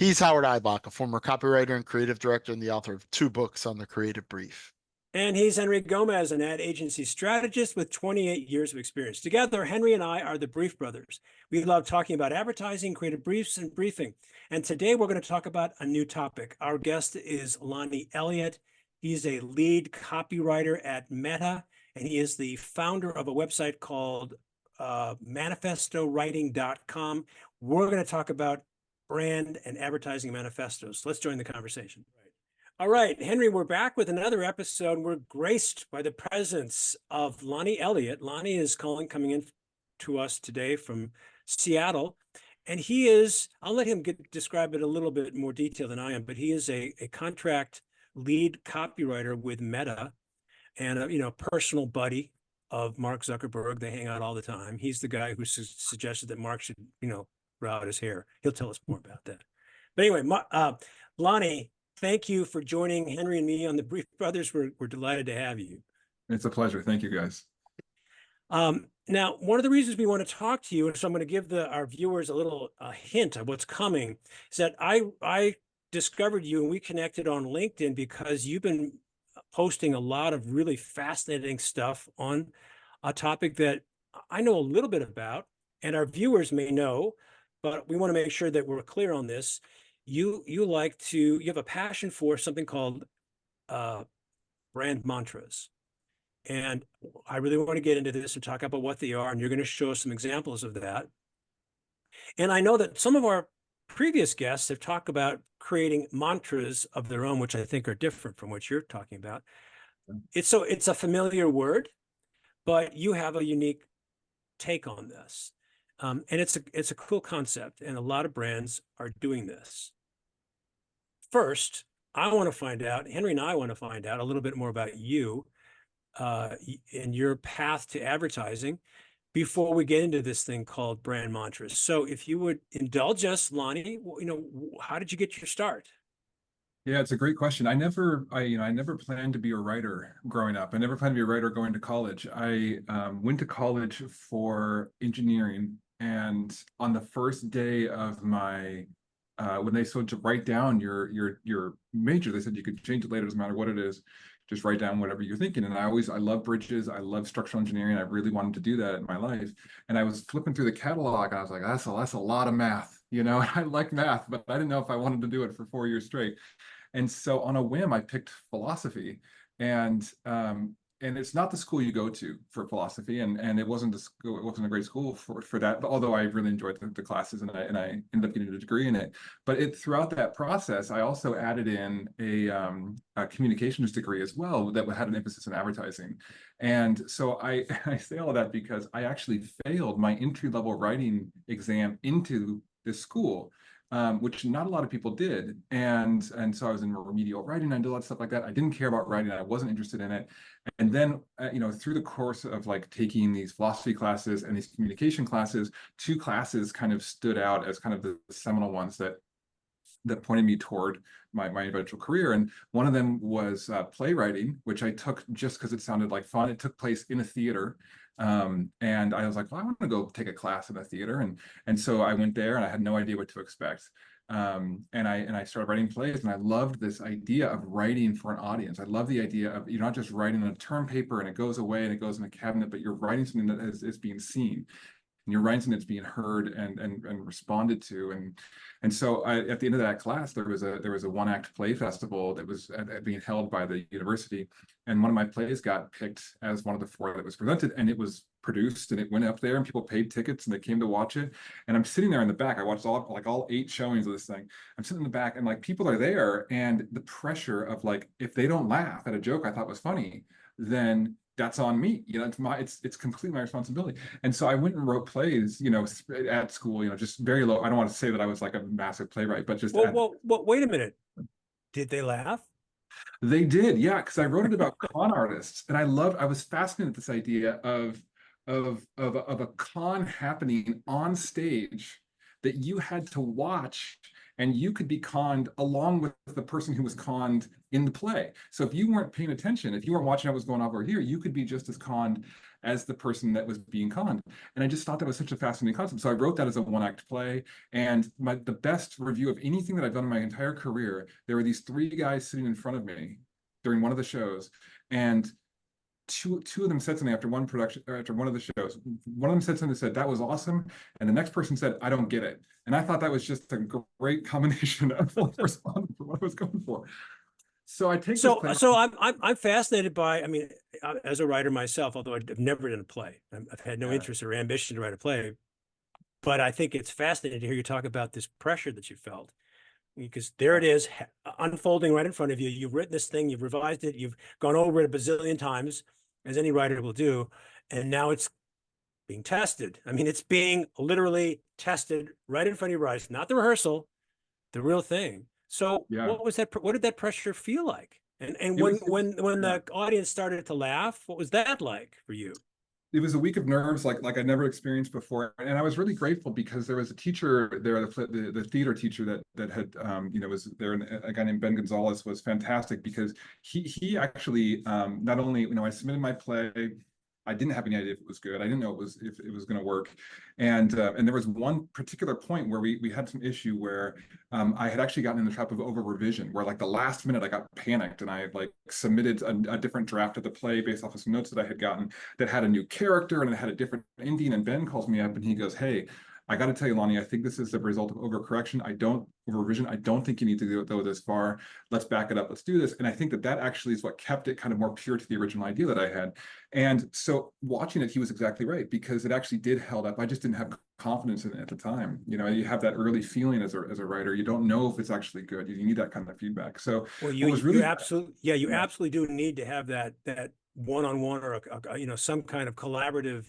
He's Howard Ibach, a former copywriter and creative director and the author of 2 books on the creative brief. And he's Henry Gomez, an ad agency strategist with 28 years of experience. Together, Henry and I are the Brief Brothers. We love talking about advertising, creative briefs, and briefing. And today we're going to talk about a new topic. Our guest is Lonnie Elliott. He's a lead copywriter at Meta, and he is the founder of a website called manifestowriting.com. We're going to talk about brand and advertising manifestos. Let's join the conversation. All right, Henry, we're back with another episode. We're graced by the presence of Lonnie Elliott. Lonnie is coming in to us today from Seattle. And he is, I'll let him describe it a little bit more detail than I am, but he is a contract lead copywriter with Meta and a personal buddy of Mark Zuckerberg. They hang out all the time. He's the guy who suggested that Mark should, grow out his hair. He'll tell us more about that. But anyway, Lonnie, thank you for joining Henry and me on the Brief Brothers. We're delighted to have you. It's a pleasure. Thank you, guys. Now, one of the reasons we want to talk to you, and so I'm going to give our viewers a little hint of what's coming, is that I discovered you and we connected on LinkedIn because you've been posting a lot of really fascinating stuff on a topic that I know a little bit about, and our viewers may know, but we want to make sure that we're clear on this. You have a passion for something called brand mantras. And I really want to get into this and talk about what they are, and you're going to show us some examples of that. And I know that some of our previous guests have talked about creating mantras of their own, which I think are different from what you're talking about. It's a familiar word, but you have a unique take on this. And it's a cool concept, and a lot of brands are doing this. First, Henry and I want to find out a little bit more about you and your path to advertising before we get into this thing called brand mantras. So if you would indulge us, Lonnie, how did you get your start? Yeah, it's a great question. I never planned to be a writer growing up. I never planned to be a writer going to college. I went to college for engineering, and on the first day of my when they told to write down your major, they said you could change it later, doesn't matter what it is, just write down whatever you're thinking. And I love bridges, I love structural engineering. I really wanted to do that in my life. And I was flipping through the catalog, and I was like, that's a lot of math, I like math, but I didn't know if I wanted to do it for 4 years straight. And so on a whim, I picked philosophy, and it's not the school you go to for philosophy, and it wasn't a great school for that. But although I really enjoyed the classes, and I ended up getting a degree in it. But throughout that process, I also added in a communications degree as well that had an emphasis in advertising. And so I say all of that because I actually failed my entry-level writing exam into this school. Which not a lot of people did. And so I was in remedial writing. I did a lot of stuff like that. I didn't care about writing. I wasn't interested in it. And then, through the course of taking these philosophy classes and these communication classes, 2 classes kind of stood out as kind of the seminal ones that pointed me toward my eventual career. And one of them was playwriting, which I took just because it sounded like fun. It took place in a theater. And I was like, well, I want to go take a class in a theater. And so I went there, and I had no idea what to expect. And I started writing plays, and I loved this idea of writing for an audience. I love the idea of you're not just writing a term paper and it goes away and it goes in a cabinet, but you're writing something that is being seen. And you're writing something that's being heard and responded to. And so at the end of that class, there was a one-act play festival that was being held by the university. And one of my plays got picked as one of the 4 that was presented, and it was produced, and it went up there, and people paid tickets and they came to watch it. And I'm sitting there in the back. I watched all 8 showings of this thing. I'm sitting in the back, and people are there, and the pressure of if they don't laugh at a joke I thought was funny, then that's on me. It's completely my responsibility. And so I went and wrote plays, at school, just very low. I don't want to say that I was like a massive playwright, but just well, wait a minute. Did they laugh? They did, yeah, because I wrote it about con artists, and I was fascinated with this idea of a con happening on stage that you had to watch and you could be conned along with the person who was conned in the play. So if you weren't paying attention, if you weren't watching what was going on over here, you could be just as conned as the person that was being conned. And I just thought that was such a fascinating concept. So I wrote that as a one-act play. And the best review of anything that I've done in my entire career, there were these three guys sitting in front of me during one of the shows. And two of them said something after one production, or after one of the shows. One of them said something that said, "That was awesome." And the next person said, "I don't get it." And I thought that was just a great combination of responding for what I was going for. So I take So, this so I'm fascinated by, I mean, as a writer myself, although I've never done a play, I've had no interest or ambition to write a play, but I think it's fascinating to hear you talk about this pressure that you felt, because there it is unfolding right in front of you. You've written this thing, you've revised it, you've gone over it a bazillion times, as any writer will do, and now it's being tested. I mean, it's being literally tested right in front of your eyes, not the rehearsal, the real thing. So Yeah. what was that? What did that pressure feel like? And It when was- the audience started to laugh, what was that like for you? It was a week of nerves like I never experienced before, and I was really grateful because there was a teacher there, the theater teacher that had was there, and a guy named Ben Gonzalez was fantastic because he actually not only I submitted my play. I didn't have any idea if it was good. I didn't know if it was going to work, and there was one particular point where we had some issue where I had actually gotten in the trap of over revision, where like the last minute I got panicked and I like submitted a different draft of the play based off of some notes that I had gotten that had a new character and it had a different ending. And Ben calls me up and he goes, "Hey, I got to tell you, Lonnie, I think this is the result of overcorrection. Revision. I don't think you need to go this far. Let's back it up. Let's do this." And I think that actually is what kept it kind of more pure to the original idea that I had. And so watching it, he was exactly right, because it actually did held up. I just didn't have confidence in it at the time. You have that early feeling as a writer. You don't know if it's actually good. You need that kind of feedback. So Well, what was really absolutely, you absolutely do need to have that one-on-one or some kind of collaborative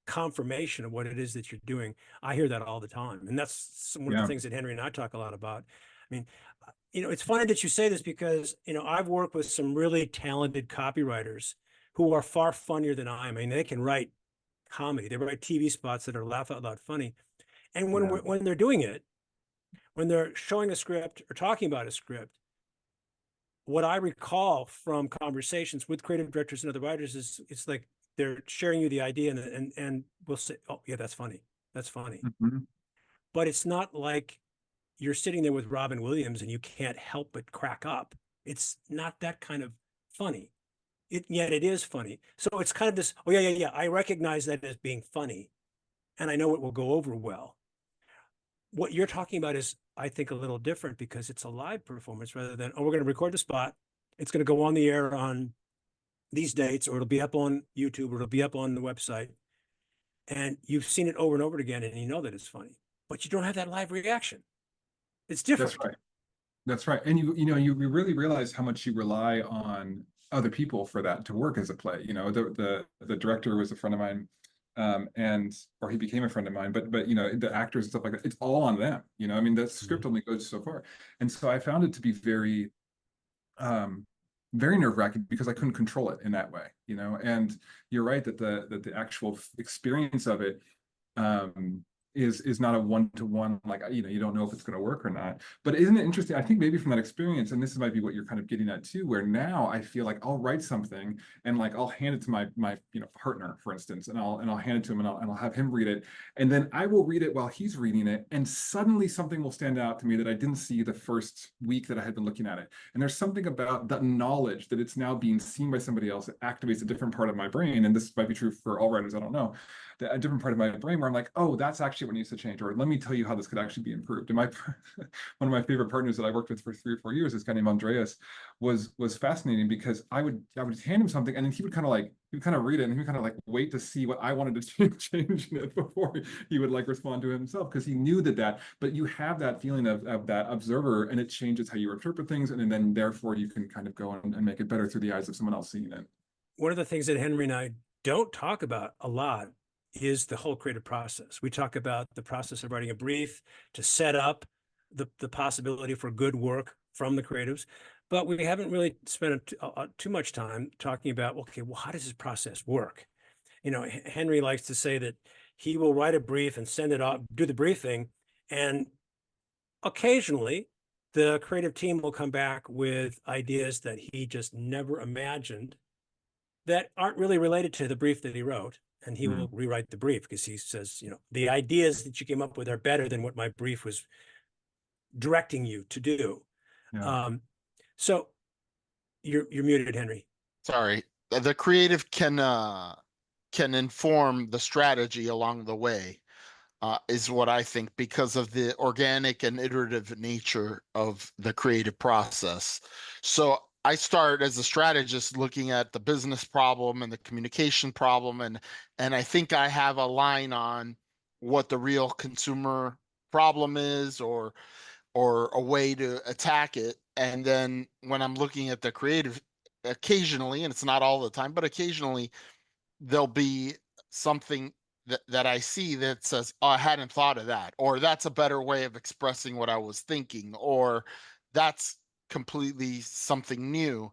confirmation of what it is that you're doing. I hear that all the time, and that's one of the things that Henry and I talk a lot about. I mean, it's funny that you say this because I've worked with some really talented copywriters who are far funnier than I am. I mean, they can write comedy, they write TV spots that are laugh out loud funny, and when they're doing it, when they're showing a script or talking about a script, what I recall from conversations with creative directors and other writers is it's like they're sharing you the idea and we'll say, "Oh yeah, that's funny. That's funny." Mm-hmm. But it's not like you're sitting there with Robin Williams and you can't help but crack up. It's not that kind of funny. Yet it is funny. So it's kind of this, "Oh yeah. I recognize that as being funny and I know it will go over well." What you're talking about is, I think, a little different because it's a live performance rather than, "Oh, we're going to record the spot. It's going to go on the air on these dates, or it'll be up on YouTube, or it'll be up on the website." And you've seen it over and over again, and you know that it's funny, but you don't have that live reaction. It's different. That's right. That's right. And you really realize how much you rely on other people for that to work as a play. The director was a friend of mine, or he became a friend of mine, but the actors and stuff like that, it's all on them. I mean, the script only goes so far. And so I found it to be very very nerve-wracking because I couldn't control it in that way, and you're right that the actual experience of it is not a one-to-one, like, you don't know if it's going to work or not. But isn't it interesting? I think maybe from that experience, and this might be what you're kind of getting at too, where now I feel like I'll write something and like I'll hand it to my partner, for instance, and I'll hand it to him and I'll have him read it, and then I will read it while he's reading it, and suddenly something will stand out to me that I didn't see the first week that I had been looking at it. And there's something about that knowledge that it's now being seen by somebody else that activates a different part of my brain, and this might be true for all writers, I don't know, a different part of my brain where I'm like, "Oh, that's actually what needs to change," or "Let me tell you how this could actually be improved." And one of my favorite partners that I worked with for 3 or 4 years, this guy named Andreas, was fascinating because I would hand him something and then he would kind of read it and he would kind of like wait to see what I wanted to change in it before he would like respond to it himself, because he knew but you have that feeling of that observer, and it changes how you interpret things, and then therefore you can kind of go and make it better through the eyes of someone else seeing it. One of the things that Henry and I don't talk about a lot is the whole creative process. We talk about the process of writing a brief to set up the possibility for good work from the creatives, but we haven't really spent too much time talking about, okay, well, how does this process work? Henry likes to say that he will write a brief and send it off, do the briefing, and occasionally the creative team will come back with ideas that he just never imagined that aren't really related to the brief that he wrote. And he will rewrite the brief because he says, you know, the ideas that you came up with are better than what my brief was directing you to do. Yeah. So you're muted, Henry. Sorry. The creative can inform the strategy along the way, is what I think, because of the organic and iterative nature of the creative process. So I start as a strategist looking at the business problem and the communication problem, and I think I have a line on what the real consumer problem is, or a way to attack it. And then when I'm looking at the creative, occasionally, and it's not all the time, but occasionally there'll be something that I see that says, oh, I hadn't thought of that, or that's a better way of expressing what I was thinking, or that's completely something new.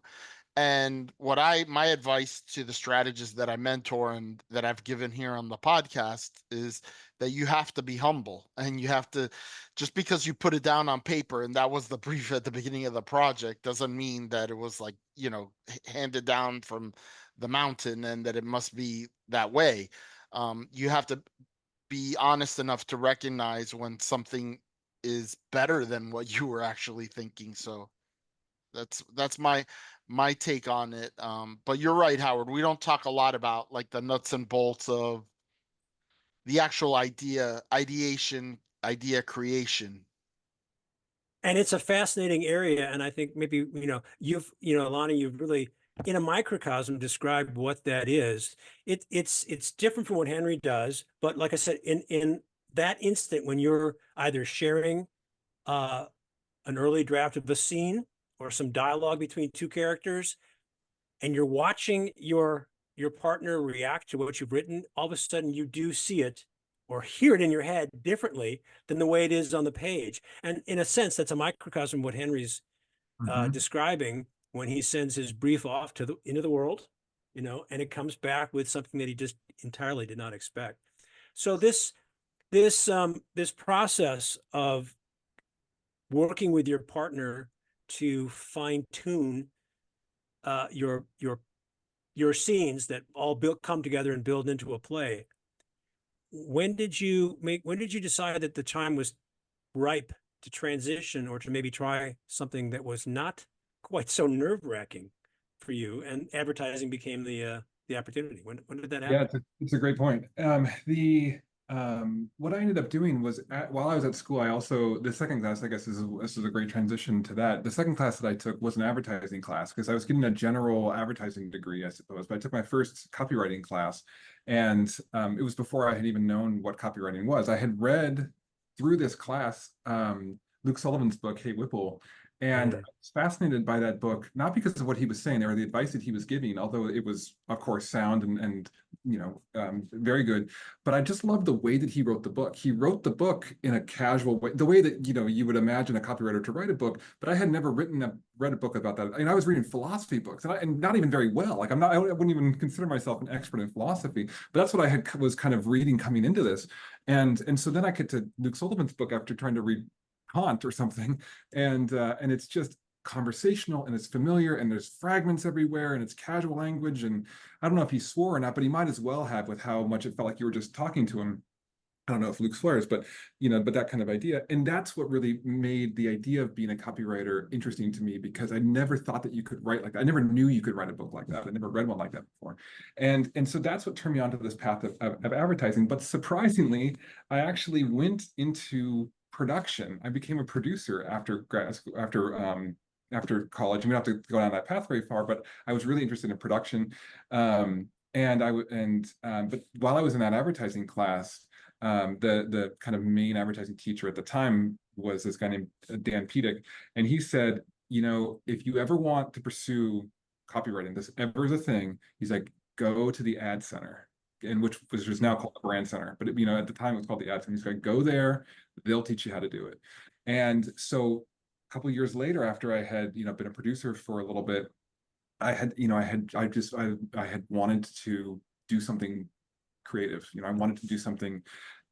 And my advice to the strategists that I mentor and that I've given here on the podcast is that you have to be humble, and you have to, just because you put it down on paper and that was the brief at the beginning of the project doesn't mean that it was like, handed down from the mountain and that it must be that way. You have to be honest enough to recognize when something is better than what you were actually thinking. So that's my take on it. But you're right, Howard. We don't talk a lot about like the nuts and bolts of the actual ideation, idea creation. And it's a fascinating area. And I think maybe, Lonnie, you've really, in a microcosm, described what that is. It's different from what Henry does. But like I said, in that instant, when you're either sharing an early draft of a scene or some dialogue between two characters, and you're watching your partner react to what you've written, all of a sudden you do see it or hear it in your head differently than the way it is on the page. And in a sense, that's a microcosm of what Henry's describing when he sends his brief off into the world, and it comes back with something that he just entirely did not expect. So this process of working with your partner to fine tune your scenes that all come together and build into a play. When did you decide that the time was ripe to transition, or to maybe try something that was not quite so nerve-wracking for you, and advertising became the opportunity? When did that happen? Yeah, it's a great point. What I ended up doing was, while I was at school, I also, the second class, I guess this is a great transition to that. The second class that I took was an advertising class, because I was getting a general advertising degree, I suppose, but I took my first copywriting class, and it was before I had even known what copywriting was. I had read through this class Luke Sullivan's book, Hey Whipple, and I was fascinated by that book, not because of what he was saying or the advice that he was giving, although it was, of course, sound and very good. But I just loved the way that he wrote the book. He wrote the book in a casual way, the way that you would imagine a copywriter to write a book. But I had never read a book about that. I mean, I was reading philosophy books, and not even very well. Like I wouldn't even consider myself an expert in philosophy. But that's what I was kind of reading coming into this, and so then I get to Luke Sullivan's book after trying to read Kant or something, and it's just conversational, and it's familiar, and there's fragments everywhere, and it's casual language, and I don't know if he swore or not, but he might as well have, with how much it felt like you were just talking to him. I don't know if Luke swears, but but that kind of idea. And that's what really made the idea of being a copywriter interesting to me, because I never thought that you could write like that. I never knew you could write a book like that. I never read one like that before. And so that's what turned me onto this path of advertising. But surprisingly, I actually went into production. I became a producer after grad school, after college. I mean, not to go down that path very far, but I was really interested in production. But while I was in that advertising class, the kind of main advertising teacher at the time was this guy named Dan Pedic, and he said, if you ever want to pursue copywriting, this ever is a thing, he's like, go to the ad center, and which was now called the brand center, but at the time it was called the ad center. He's like, go there, they'll teach you how to do it. And so a couple of years later, after I had been a producer for a little bit, I had wanted to do something creative. I wanted to do something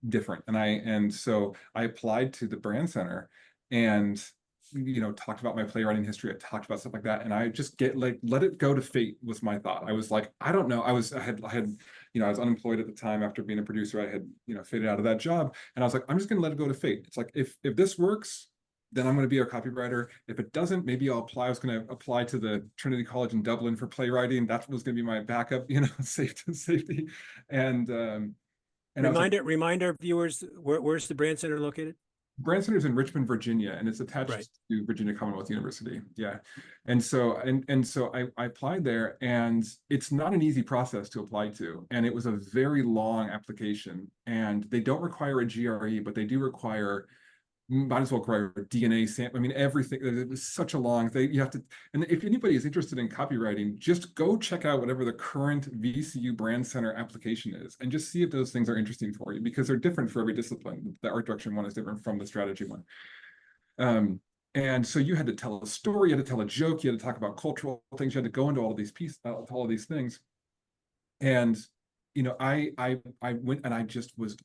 different, and so I applied to the brand center, and talked about my playwriting history. I talked about stuff like that, and I just let it go to fate was my thought. I was like, I don't know. I had I was unemployed at the time after being a producer. I had faded out of that job, and I was like, I'm just gonna let it go to fate. It's like if this works, then I'm going to be a copywriter. If it doesn't, maybe I'll apply. I was going to apply to the Trinity College in Dublin for playwriting. That was going to be my backup, safety. And I was like, Remind our viewers, where's the Brand Center located? Brand Center is in Richmond, Virginia, and it's attached Right. to Virginia Commonwealth University. Yeah. And so I applied there, and it's not an easy process to apply to. And it was a very long application, and they don't require a GRE, but they do require, might as well require a DNA sample. I mean, everything. It was such a long thing. You have to, and if anybody is interested in copywriting, just go check out whatever the current VCU Brand Center application is, and just see if those things are interesting for you, because they're different for every discipline. The art direction one is different from the strategy one. And so you had to tell a story, you had to tell a joke, you had to talk about cultural things, you had to go into all of these pieces, all of these things. And I went, and I was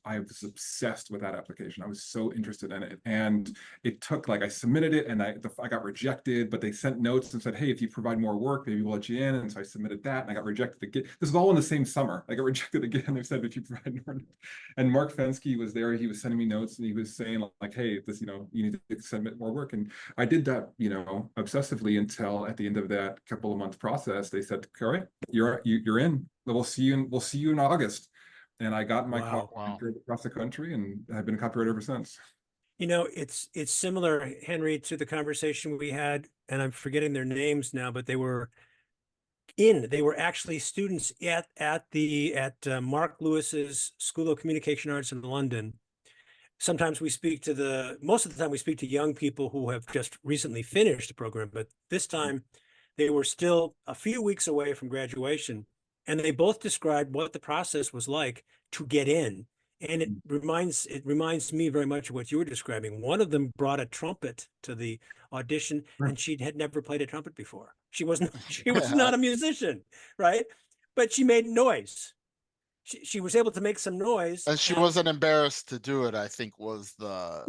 obsessed with that application. I was so interested in it, and it took, like, I submitted it, and I got rejected, but they sent notes and said, hey, if you provide more work, maybe we'll let you in. And so I submitted that, and I got rejected again. This was all in the same summer. I got rejected again. They said, if you provide more. And Mark Fensky was there. He was sending me notes, and he was saying, like, hey, this, you need to submit more work. And I did that, obsessively, until at the end of that couple of months process, they said, all right, you're in. We'll see you in August. And I got in my car across the country, and I've been a copywriter ever since. It's similar, Henry, to the conversation we had, and I'm forgetting their names now, but they were actually students at Mark Lewis's School of Communication Arts in London. Sometimes most of the time we speak to young people who have just recently finished the program, but this time they were still a few weeks away from graduation. And they both described what the process was like to get in. And it reminds me very much of what you were describing. One of them brought a trumpet to the audition, and she had never played a trumpet before. She was not a musician, right? But she made noise. She was able to make some noise. And she wasn't embarrassed to do it, I think, was the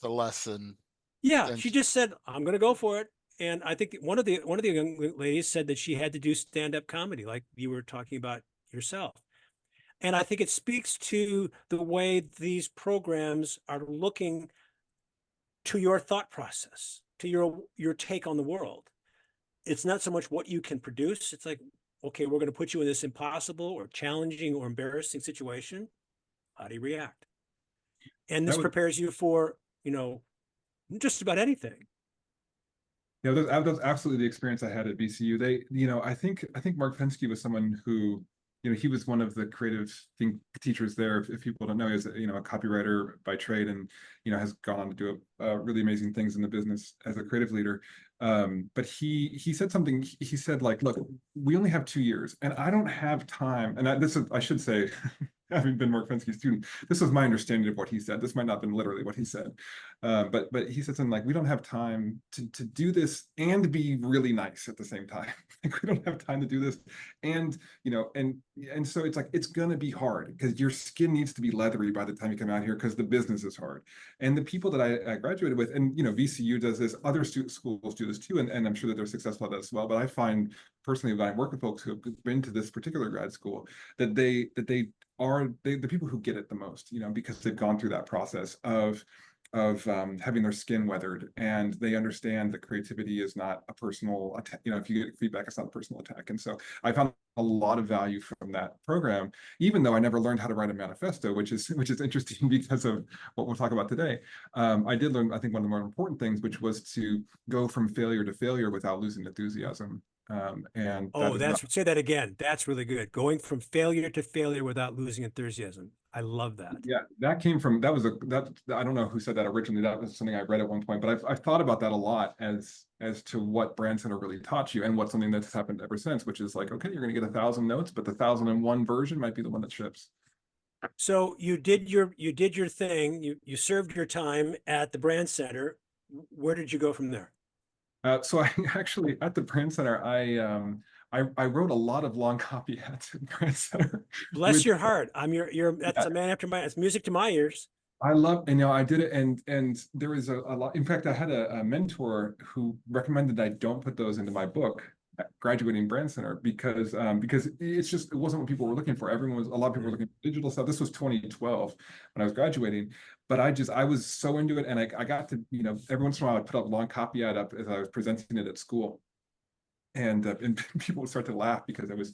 lesson. Yeah, she just said, I'm going to go for it. And I think one of the young ladies said that she had to do stand-up comedy, like you were talking about yourself. And I think it speaks to the way these programs are looking to your thought process, to your take on the world. It's not so much what you can produce. It's like, okay, we're going to put you in this impossible or challenging or embarrassing situation. How do you react? And this prepares you for, just about anything. Yeah, that's absolutely the experience I had at VCU. I think Mark Fensky was someone who, he was one of the creative teachers there. If people don't know, he was a copywriter by trade, and has gone on to do really amazing things in the business as a creative leader. But he said something. He said, like, look, we only have 2 years, and I don't have time. And I should say, having been Mark Fensky's student, this was my understanding of what he said. This might not have been literally what he said, but he said something like, we don't have time to do this and be really nice at the same time. Like, we don't have time to do this, and so it's like, it's gonna be hard, because your skin needs to be leathery by the time you come out here, because the business is hard. And the people that I graduated with, and VCU does this, other schools do this too, and I'm sure that they're successful at that as well. But I find personally, when I work with folks who have been to this particular grad school, that they are the people who get it the most, because they've gone through that process of having their skin weathered, and they understand that creativity is not a personal attack. If you get feedback, it's not a personal attack. And so I found a lot of value from that program, even though I never learned how to write a manifesto, which is interesting because of what we'll talk about today. I did learn, I think, one of the more important things, which was to go from failure to failure without losing enthusiasm. Say that again. That's really good. Going from failure to failure without losing enthusiasm. I love that. Yeah, that came from, I don't know who said that originally. That was something I read at one point, but I've thought about that a lot as to what Brand Center really taught you, and what's something that's happened ever since, which is like, okay, you're going to get 1,000 notes, but the 1,001 version might be the one that ships. So you did your thing. You served your time at the Brand Center. Where did you go from there? So I actually, at the Brand Center, I wrote a lot of long copy ads at Brand Center. Bless your heart. That's a man after my, it's music to my ears. I love, and I did it, and there was a lot. In fact, I had a mentor who recommended I don't put those into my book, Graduating Brand Center, because it wasn't what people were looking for. A lot of people were looking for digital stuff. This was 2012 when I was graduating, but I was so into it, and I got to, every once in a while I put up a long copy ad up as I was presenting it at school, and people would start to laugh because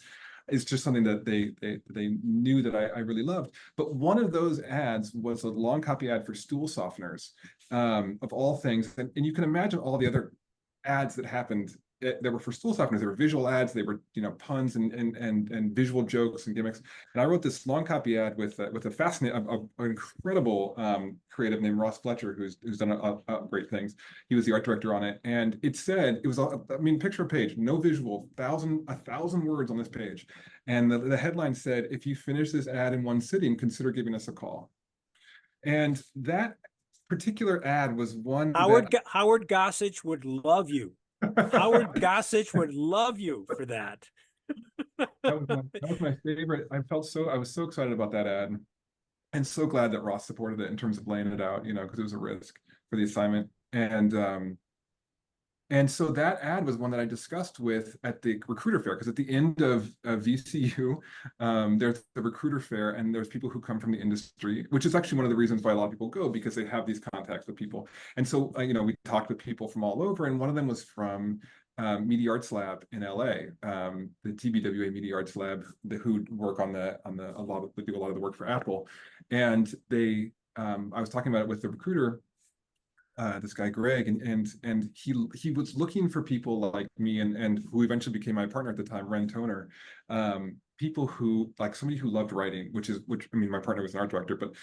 it's just something that they knew that I really loved. But one of those ads was a long copy ad for stool softeners, of all things. And you can imagine all the other ads that happened that were for stool softeners. They were visual ads. They were, puns and visual jokes and gimmicks. And I wrote this long copy ad with a fascinating, an incredible creative named Ross Fletcher, who's done great things. He was the art director on it, and it was, picture a page, no visual, 1,000 words on this page, and the headline said, "If you finish this ad in one sitting, consider giving us a call." And that particular ad was one Howard Gossage would love you. Howard Gossage would love you for that. That was my favorite. I was so excited about that ad, and so glad that Ross supported it in terms of laying it out, because it was a risk for the assignment. And so that ad was one that I discussed with at the recruiter fair, because at the end of VCU, there's the recruiter fair, and there's people who come from the industry, which is actually one of the reasons why a lot of people go, because they have these contacts with people. And so, we talked with people from all over, and one of them was from Media Arts Lab in LA, the TBWA Media Arts Lab, who work on they do a lot of the work for Apple. And I was talking about it with the recruiter, this guy Greg, and he was looking for people like me, and who eventually became my partner at the time, Ren Toner, people who, like, somebody who loved writing, which my partner was an art director, but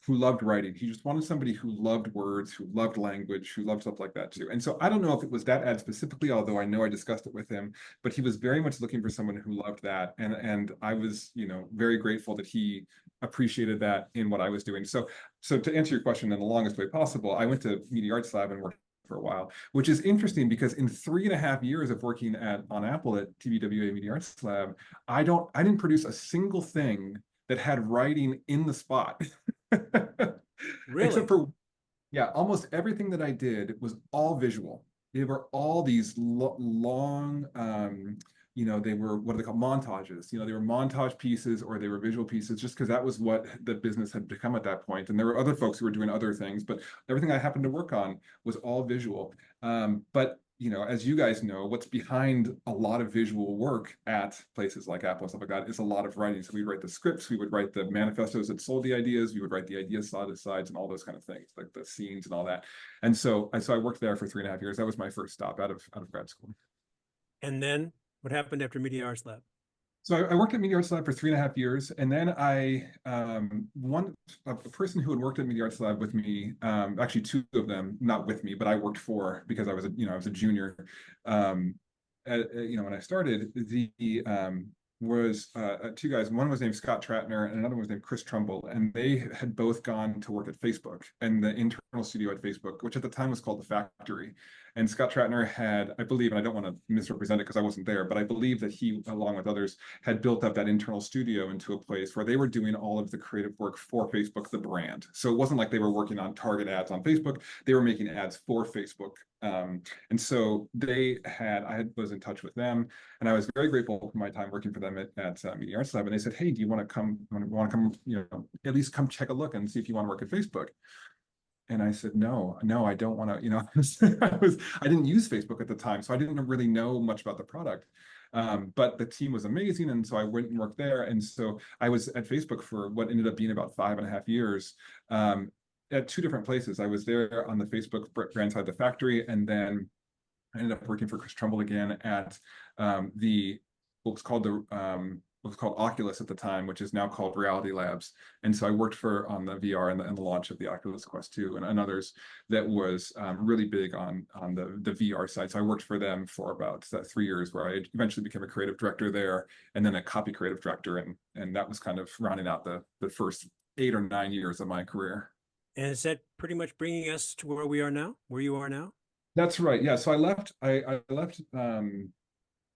who loved writing. He just wanted somebody who loved words, who loved language, who loved stuff like that too. And so I don't know if it was that ad specifically, although I know I discussed it with him, but he was very much looking for someone who loved that, and I was very grateful that he appreciated that in what I was doing. So to answer your question in the longest way possible, I went to Media Arts Lab and worked for a while, which is interesting because in 3.5 years of working on Apple at TBWA Media Arts Lab, I didn't produce a single thing that had writing in the spot. Really? Except for, almost everything that I did was all visual. They were all these long, they were, what are they called, montages. They were montage pieces, or they were visual pieces, just because that was what the business had become at that point. And there were other folks who were doing other things, but everything I happened to work on was all visual. But as you guys know, what's behind a lot of visual work at places like Apple and stuff like that is a lot of writing. So we write the scripts, we would write the manifestos that sold the ideas, we would write the idea sides and all those kind of things, like the scenes and all that. And so I worked there for 3.5 years. That was my first stop out of grad school. And then what happened after Media Arts Lab? So I worked at Media Arts Lab for 3.5 years, and then a person who had worked at Media Arts Lab with me, actually two of them, not with me, but I worked for, because I was a junior. When I started, was two guys. One was named Scott Tratner, and another was named Chris Trumbull, and they had both gone to work at Facebook and the internal studio at Facebook, which at the time was called The Factory. And Scott Tratner had, I believe, and I don't want to misrepresent it because I wasn't there, but I believe that he, along with others, had built up that internal studio into a place where they were doing all of the creative work for Facebook, the brand. So it wasn't like they were working on target ads on Facebook, they were making ads for Facebook. And so I was in touch with them, and I was very grateful for my time working for them at Media Arts Lab. And they said, "Hey, do you want to come, at least come check a look and see if you want to work at Facebook?" And I said, no, I don't want to, I didn't use Facebook at the time, so I didn't really know much about the product. But the team was amazing, and so I went and worked there. And so I was at Facebook for what ended up being about 5.5 years, at two different places. I was there on the Facebook brand side, The Factory, and then I ended up working for Chris Trumbull again at what was called Oculus at the time, which is now called Reality Labs. And so I worked on the VR and the launch of the Oculus Quest 2 and others that was really big on the VR side. So I worked for them for about 3 years, where I eventually became a creative director there, and then a copy creative director. And that was kind of rounding out the first 8 or 9 years of my career. And is that pretty much bringing us to where you are now? That's right. Yeah. So I left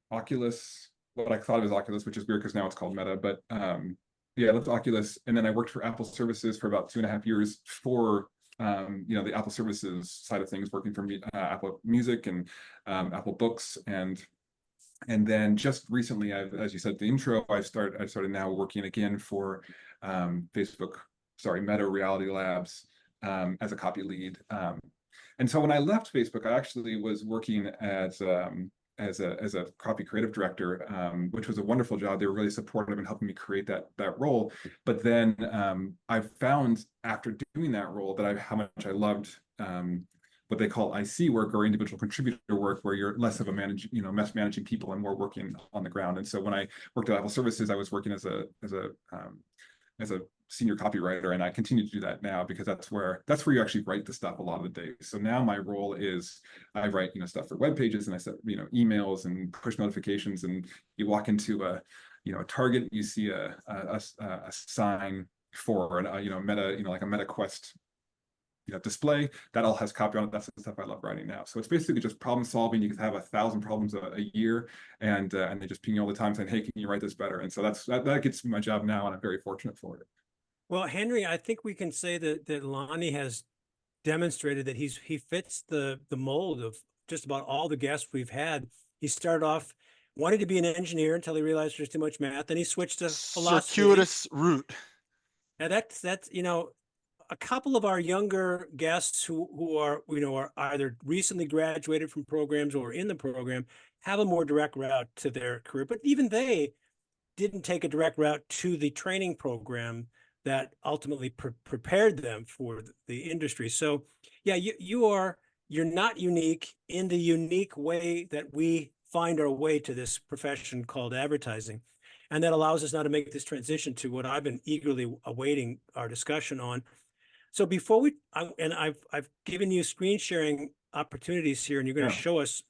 Oculus, what I thought of as Oculus, which is weird because now it's called Meta, but Yeah, I left Oculus, and then I worked for Apple Services for about 2.5 years for the Apple Services side of things, working for Apple Music and Apple Books, and then just recently, as you said at the intro, I started now working again for Meta Reality Labs as a copy lead. And so when I left Facebook, I actually was working as a copy creative director, which was a wonderful job. They were really supportive in helping me create that role. But then I found after doing that role that how much I loved what they call IC work, or individual contributor work, where you're less of a managing people and more working on the ground. And so when I worked at Apple Services, I was working as a senior copywriter, and I continue to do that now because that's where you actually write the stuff a lot of the day. So now my role is I write stuff for web pages, and I set emails and push notifications. And you walk into a Target, you see a sign for Meta, like a Meta Quest display that all has copy on it. That's the stuff I love writing now. So it's basically just problem solving. You can have 1,000 problems a year, and they just ping you all the time saying, "Hey, can you write this better?" And so that gets me my job now, and I'm very fortunate for it. Well, Henry, I think we can say that Lonnie has demonstrated that he fits the mold of just about all the guests we've had. He started off wanting to be an engineer until he realized there's too much math. Then he switched to philosophy. Circuitous route. Now that's a couple of our younger guests who are either recently graduated from programs or in the program have a more direct route to their career, but even they didn't take a direct route to the training program that ultimately prepared them for the industry. So yeah, you're not unique in the unique way that we find our way to this profession called advertising. And that allows us now to make this transition to what I've been eagerly awaiting our discussion on. So before I've given you screen sharing opportunities here, and you're going to show us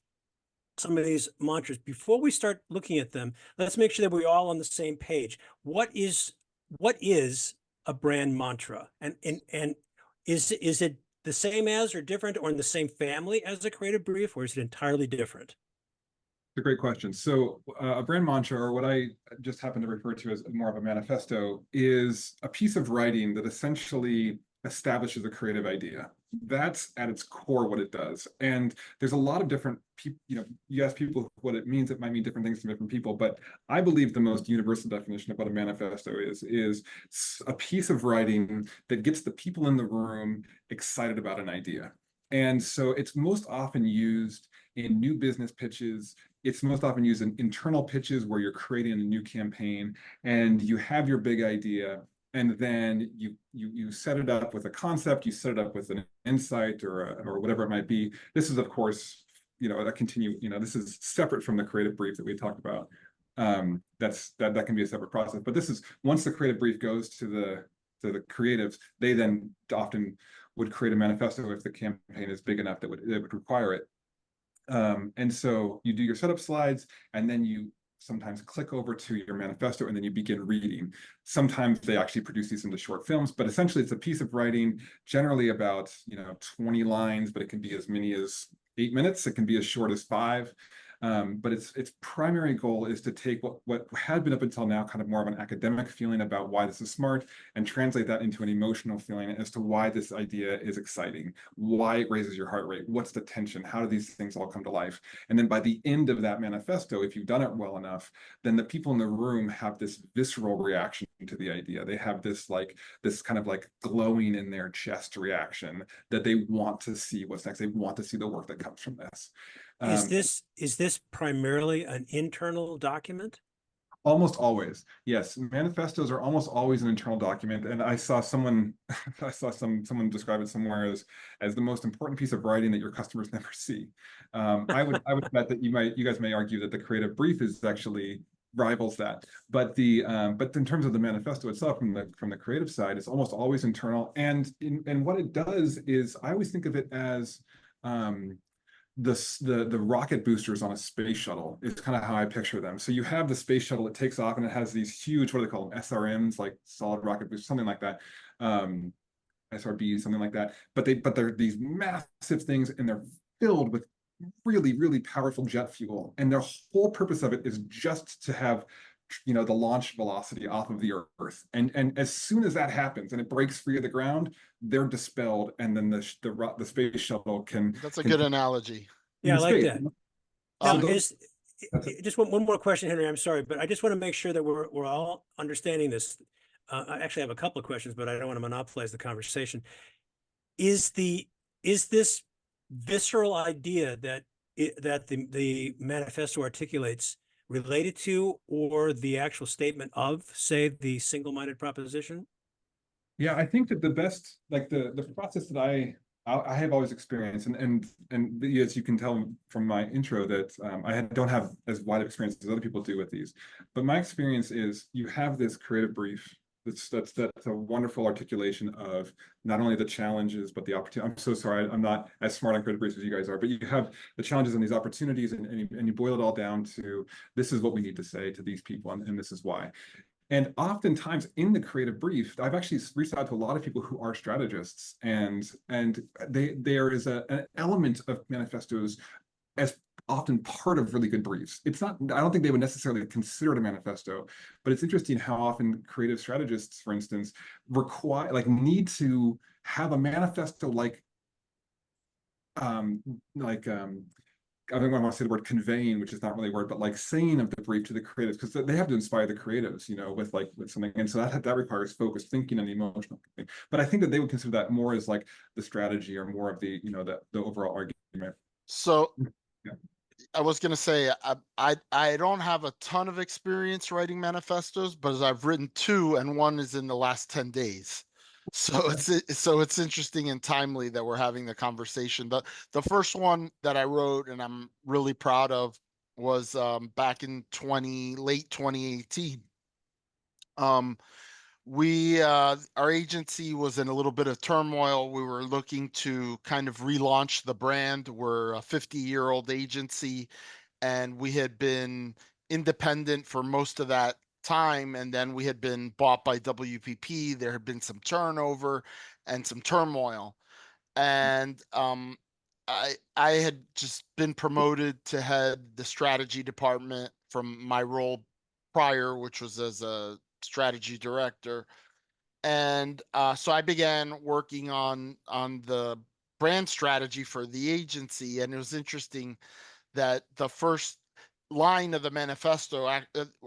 some of these mantras. Before we start looking at them, let's make sure that we're all on the same page. What is a brand mantra? And is it the same as, or different, or in the same family as a creative brief, or is it entirely different? It's a great question. So a brand mantra, or what I just happen to refer to as more of a manifesto, is a piece of writing that essentially establishes a creative idea. That's at its core what it does. And there's a lot of different people, you ask people what it means, it might mean different things to different people, but I believe the most universal definition of what a manifesto is a piece of writing that gets the people in the room excited about an idea. And so it's most often used in new business pitches. It's most often used in internal pitches where you're creating a new campaign and you have your big idea, and then you set it up with a concept, you set it up with an insight or whatever it might be. This is, of course, this is separate from the creative brief that we talked about. That can be a separate process. But this is, once the creative brief goes to the creatives, they then often would create a manifesto if the campaign is big enough that would require it. And so you do your setup slides, and then you sometimes click over to your manifesto, and then you begin reading. Sometimes they actually produce these into short films, but essentially it's a piece of writing, generally about 20 lines, but it can be as many as 8 minutes. It can be as short as 5. But its primary goal is to take what had been up until now kind of more of an academic feeling about why this is smart, and translate that into an emotional feeling as to why this idea is exciting, why it raises your heart rate, what's the tension, how do these things all come to life. And then by the end of that manifesto, if you've done it well enough, then the people in the room have this visceral reaction to the idea. They have this kind of like glowing in their chest reaction that they want to see what's next. They want to see the work that comes from this. Is this primarily an internal document? Almost always, yes. Manifestos are almost always an internal document, and I saw someone describe it somewhere as the most important piece of writing that your customers never see. I would bet that you guys may argue that the creative brief is actually rivals that, but in terms of the manifesto itself, from the creative side, it's almost always internal. And what it does is, I always think of it as the rocket boosters on a space shuttle is kind of how I picture them. So you have the space shuttle, it takes off, and it has these huge, what do they call them, SRMs, like solid rocket boosters, something like that, SRBs, something like that. But they're these massive things, and they're filled with really, really powerful jet fuel. And their whole purpose of it is just to have the launch velocity off of the Earth. And as soon as that happens and it breaks free of the ground, they're dispelled, and then the space shuttle That's a can good analogy. Yeah, I like space. that. So Now, those, just one more question, Henry. I'm sorry, but I just want to make sure that we're all understanding this. I actually have a couple of questions, but I don't want to monopolize the conversation. Is this visceral idea that the manifesto articulates related to, or the actual statement of, say, the single-minded proposition? yeah, I think that the best, like the process that I have always experienced, and as you can tell from my intro that don't have as wide of experience as other people do with these, but my experience is you have this creative brief that's a wonderful articulation of not only the challenges but the opportunity. I'm so sorry, I'm not as smart on creative briefs as you guys are, but you have the challenges and these opportunities, and you boil it all down to this is what we need to say to these people, and this is why. And oftentimes in the creative brief, I've actually reached out to a lot of people who are strategists, and there is an element of manifestos as often part of really good briefs. It's not, I don't think they would necessarily consider it a manifesto, but it's interesting how often creative strategists, for instance, need to have a manifesto um, like I don't want to say the word conveying, which is not really a word, but like saying of the brief to the creatives, because they have to inspire the creatives, with something. And so that requires focused thinking and emotional thinking. But I think that they would consider that more as like the strategy, or more of the, the overall argument. So Yeah. I was going to say, I don't have a ton of experience writing manifestos, but I've written two, and one is in the last 10 days. So it's interesting and timely that we're having the conversation. The first one that I wrote and I'm really proud of was back in late 2018. Our agency was in a little bit of turmoil. We were looking to kind of relaunch the brand. We're a 50-year-old agency, and we had been independent for most of that time, and then we had been bought by WPP. There had been some turnover and some turmoil, and I had just been promoted to head the strategy department from my role prior, which was as a strategy director. And so I began working on the brand strategy for the agency, and it was interesting that the first line of the manifesto, I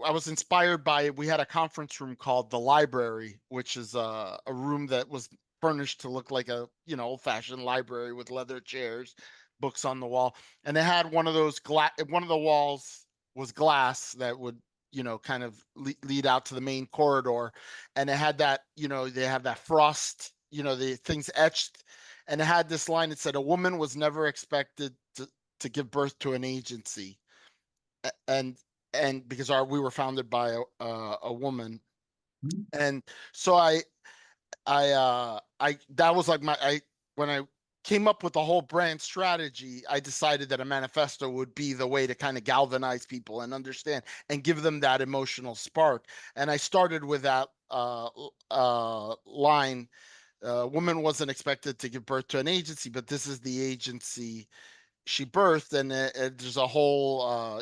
was inspired by, we had a conference room called the library, which is a room that was furnished to look like a old-fashioned library with leather chairs, books on the wall, and it had one of those one of the walls was glass that would kind of lead out to the main corridor, and it had that, they have that frost, the things etched, and it had this line that said, "A woman was never expected to give birth to an agency," and because we were founded by a woman. Mhm. And so I that was like when I came up with the whole brand strategy, I decided that a manifesto would be the way to kind of galvanize people and understand and give them that emotional spark. And I started with that line, "Woman wasn't expected to give birth to an agency, but this is the agency she birthed," and there's a whole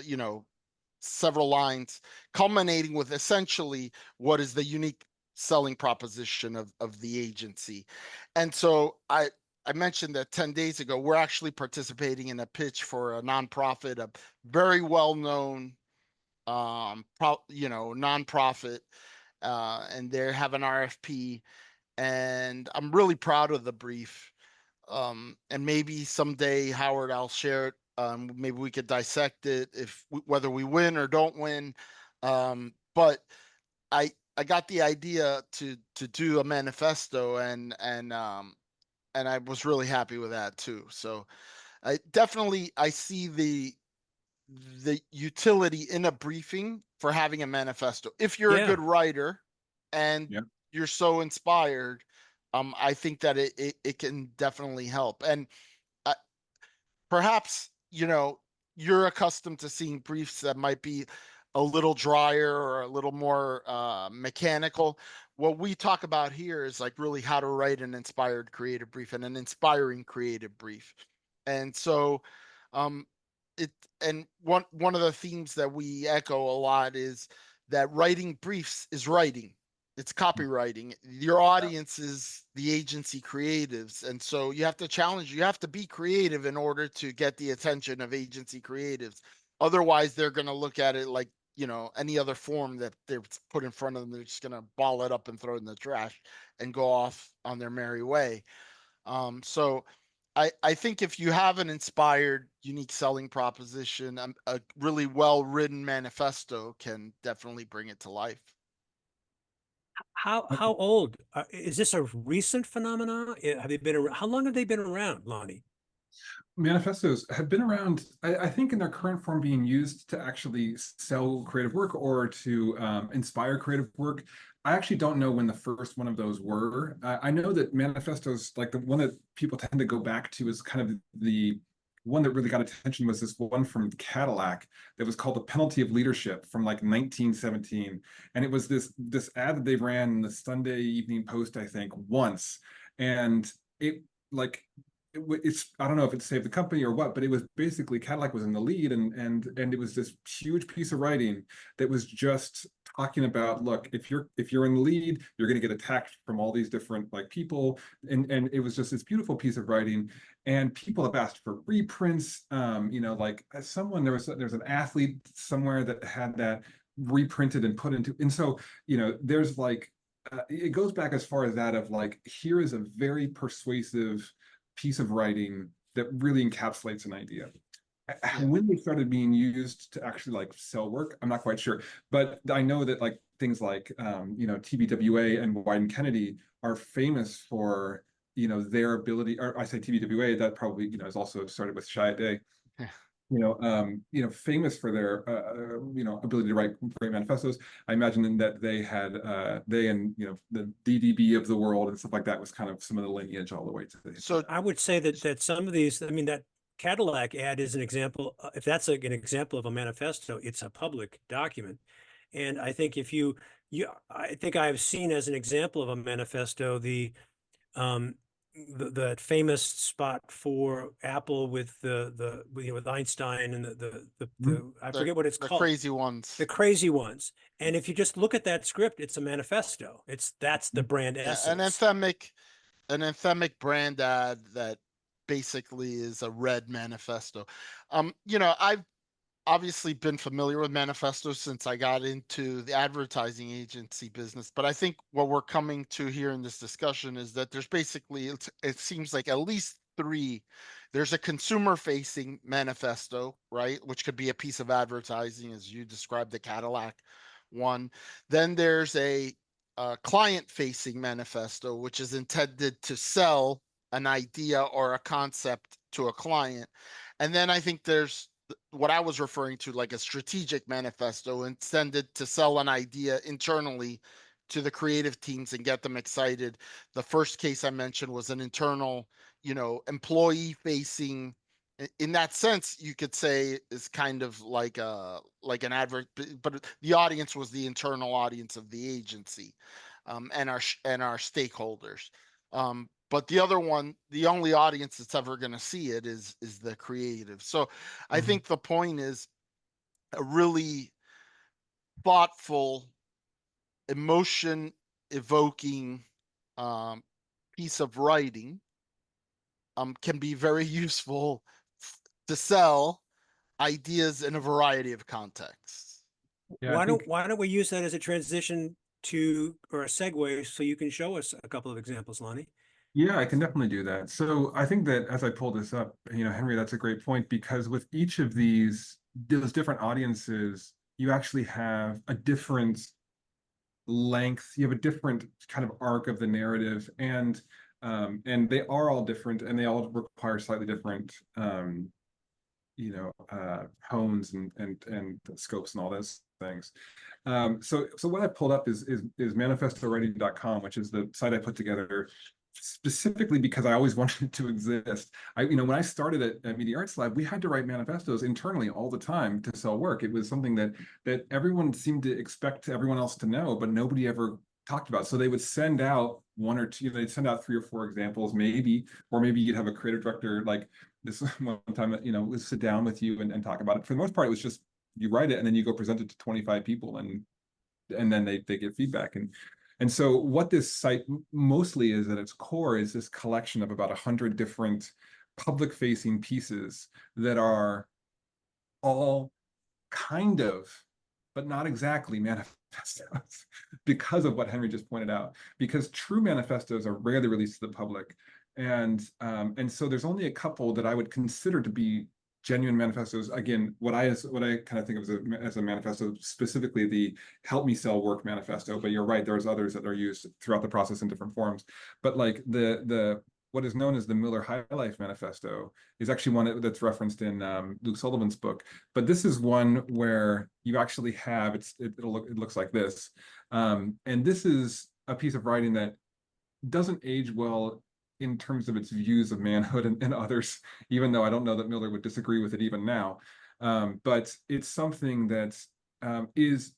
several lines culminating with essentially what is the unique selling proposition of the agency. And so I mentioned that 10 days ago we're actually participating in a pitch for a nonprofit, a very well-known nonprofit, and they have an RFP, and I'm really proud of the brief. And maybe someday, Howard, I'll share it. Maybe we could dissect it whether we win or don't win. But I got the idea to do a manifesto, and I was really happy with that too. So I see the utility in a briefing for having a manifesto. If you're a Yeah. good writer and Yeah. you're so inspired, I think that it can definitely help. And uh, perhaps, you're accustomed to seeing briefs that might be a little drier or a little more mechanical. What we talk about here is like really how to write an inspired creative brief and an inspiring creative brief. And so um it and one of the themes that we echo a lot is that writing briefs is writing. It's copywriting. Your audience is the agency creatives. And so you have to challenge, you have to be creative in order to get the attention of agency creatives. Otherwise, they're going to look at it like, any other form that they're put in front of them. They're just going to ball it up and throw it in the trash and go off on their merry way. So I think if you have an inspired, unique selling proposition, a really well-written manifesto can definitely bring it to life. How old is this a recent phenomenon? Have they been around? How long have they been around, Lonnie? Manifestos have been around, I think, in their current form, being used to actually sell creative work or to inspire creative work. I actually don't know when the first one of those were. I know that manifestos, like the one that people tend to go back to, is kind of the one that really got attention, was this one from Cadillac that was called The Penalty of Leadership from like 1917. And it was this ad that they ran in the Sunday Evening Post, I think, once. And it like it's, I don't know if it saved the company or what, but it was basically Cadillac was in the lead, and it was this huge piece of writing that was just talking about, look, if you're in the lead, you're going to get attacked from all these different like people, and it was just this beautiful piece of writing. And people have asked for reprints. Like someone, there's an athlete somewhere that had that reprinted and put into, and so there's like it goes back as far as that, of like, here is a very persuasive piece of writing that really encapsulates an idea. Yeah. When they started being used to actually like sell work, I'm not quite sure, but I know that like things like TBWA and Wyden Kennedy are famous for their ability, or I say TBWA, that probably is also started with Chiat Day. Famous for their ability to write great manifestos. I imagine that they had they and the DDB of the world and stuff like that was kind of some of the lineage all the way to the. So I would say that some of these, I mean, that Cadillac ad is an example. If that's an example of a manifesto, it's a public document. And I think I think I have seen as an example of a manifesto the famous spot for Apple with with Einstein and I forget what it's The called. crazy ones. The crazy ones. And if you just look at that script, it's a manifesto. That's the brand Yeah, essence. an anthemic brand ad that basically is a red manifesto. I've obviously been familiar with manifestos since I got into the advertising agency business, but I think what we're coming to here in this discussion is that there's basically, it seems like at least three. There's a consumer facing manifesto, right? Which could be a piece of advertising, as you described the Cadillac one. Then there's a client facing manifesto, which is intended to sell an idea or a concept to a client. And then I think there's what I was referring to, like a strategic manifesto intended to sell an idea internally to the creative teams and get them excited. The first case I mentioned was an internal, employee facing. In that sense, you could say is kind of like an advert, but the audience was the internal audience of the agency, and our stakeholders. But the other one, the only audience that's ever going to see it is the creative. So I think the point is a really thoughtful, emotion evoking piece of writing can be very useful to sell ideas in a variety of contexts. Yeah, Why don't we use that as a transition or a segue so you can show us a couple of examples, Lonnie? Yeah, I can definitely do that. So I think that as I pull this up, Henry, that's a great point, because with each of those different audiences, you actually have a different length, you have a different kind of arc of the narrative, and they are all different, and they all require slightly different tones and scopes and all those things. So what I pulled up is manifestowriting.com, which is the site I put together specifically because I always wanted it to exist. When I started at Media Arts Lab, we had to write manifestos internally all the time to sell work. It was something that everyone seemed to expect everyone else to know, but nobody ever talked about. So they would send out one or two, they'd send out 3 or 4 examples, maybe, or maybe you'd have a creative director like this one time, would sit down with you and talk about it. For the most part, it was just you write it and then you go present it to 25 people, and and then they give feedback. And so what this site mostly is at its core is this collection of about 100 different public facing pieces that are all kind of, but not exactly manifestos because of what Henry just pointed out, because true manifestos are rarely released to the public. And so there's only a couple that I would consider to be genuine manifestos. Again, what I kind of think of as a manifesto, specifically the Help Me Sell Work manifesto. But you're right, there's others that are used throughout the process in different forms. But like the what is known as the Miller High Life Manifesto is actually one that's referenced in Luke Sullivan's book. But this is one where you actually have it looks like this, and this is a piece of writing that doesn't age well in terms of its views of manhood and others, even though I don't know that Miller would disagree with it even now. But it's something that is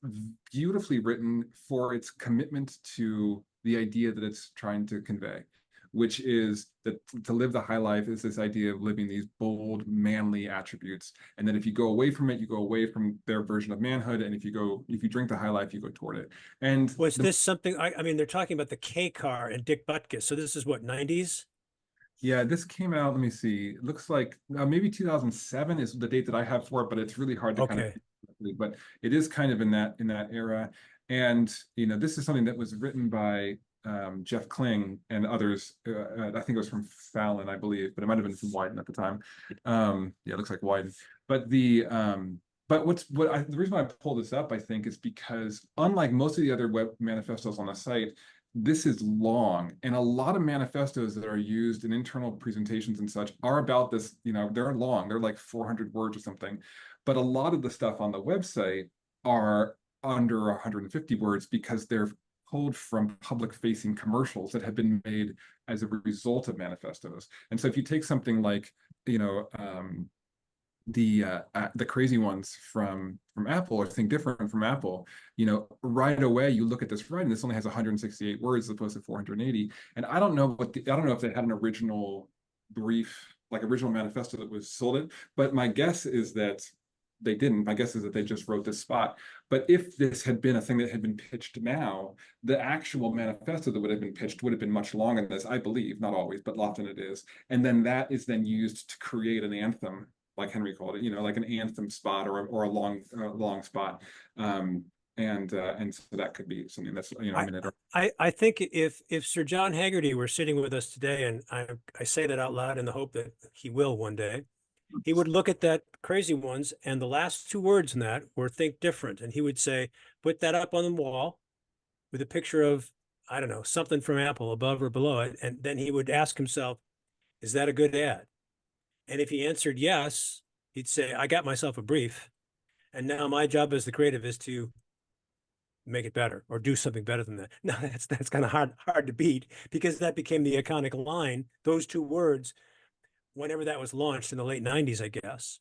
beautifully written for its commitment to the idea that it's trying to convey, which is that to live the high life is this idea of living these bold, manly attributes. And then if you go away from it, you go away from their version of manhood. And if you drink the high life, you go toward it. And Was this something, I mean, they're talking about the K car and Dick Butkus. So this is what, 90s? yeah, this came out, let me see. It looks like maybe 2007 is the date that I have for it, but it's really hard to kind of, Okay. but it is kind of in that era. And, this is something that was written by Jeff Kling and others. I think it was from Fallon, I believe, but it might have been from Wyden at the time. Yeah, it looks like Wyden. But the reason why I pulled this up, I think, is because unlike most of the other web manifestos on the site, this is long, and a lot of manifestos that are used in internal presentations and such are about this. They're long; they're like 400 words or something. But a lot of the stuff on the website are under 150 words because they're pulled from public-facing commercials that have been made as a result of manifestos. And so if you take something like, the crazy ones from Apple, or Think Different from Apple, right away you look at this writing. This only has 168 words as opposed to 480. And I don't know if they had an original brief, like original manifesto that was sold it, but my guess is that they didn't. My guess is that they just wrote this spot. But if this had been a thing that had been pitched now, the actual manifesto that would have been pitched would have been much longer than this, I believe. Not always, but often it is. And then that is then used to create an anthem, like Henry called it, like an anthem spot or a long spot. And so that could be something that's a minute. I think if Sir John Haggerty were sitting with us today, and I say that out loud in the hope that he will one day, he would look at that crazy ones, and the last two words in that were "think different," and he would say, "Put that up on the wall with a picture of, I don't know, something from Apple above or below it," and then he would ask himself, "Is that a good ad?" And if he answered yes, he'd say, "I got myself a brief, and now my job as the creative is to make it better or do something better than that." Now that's kind of hard to beat, because that became the iconic line, those two words, whenever that was launched in the late 90s, I guess.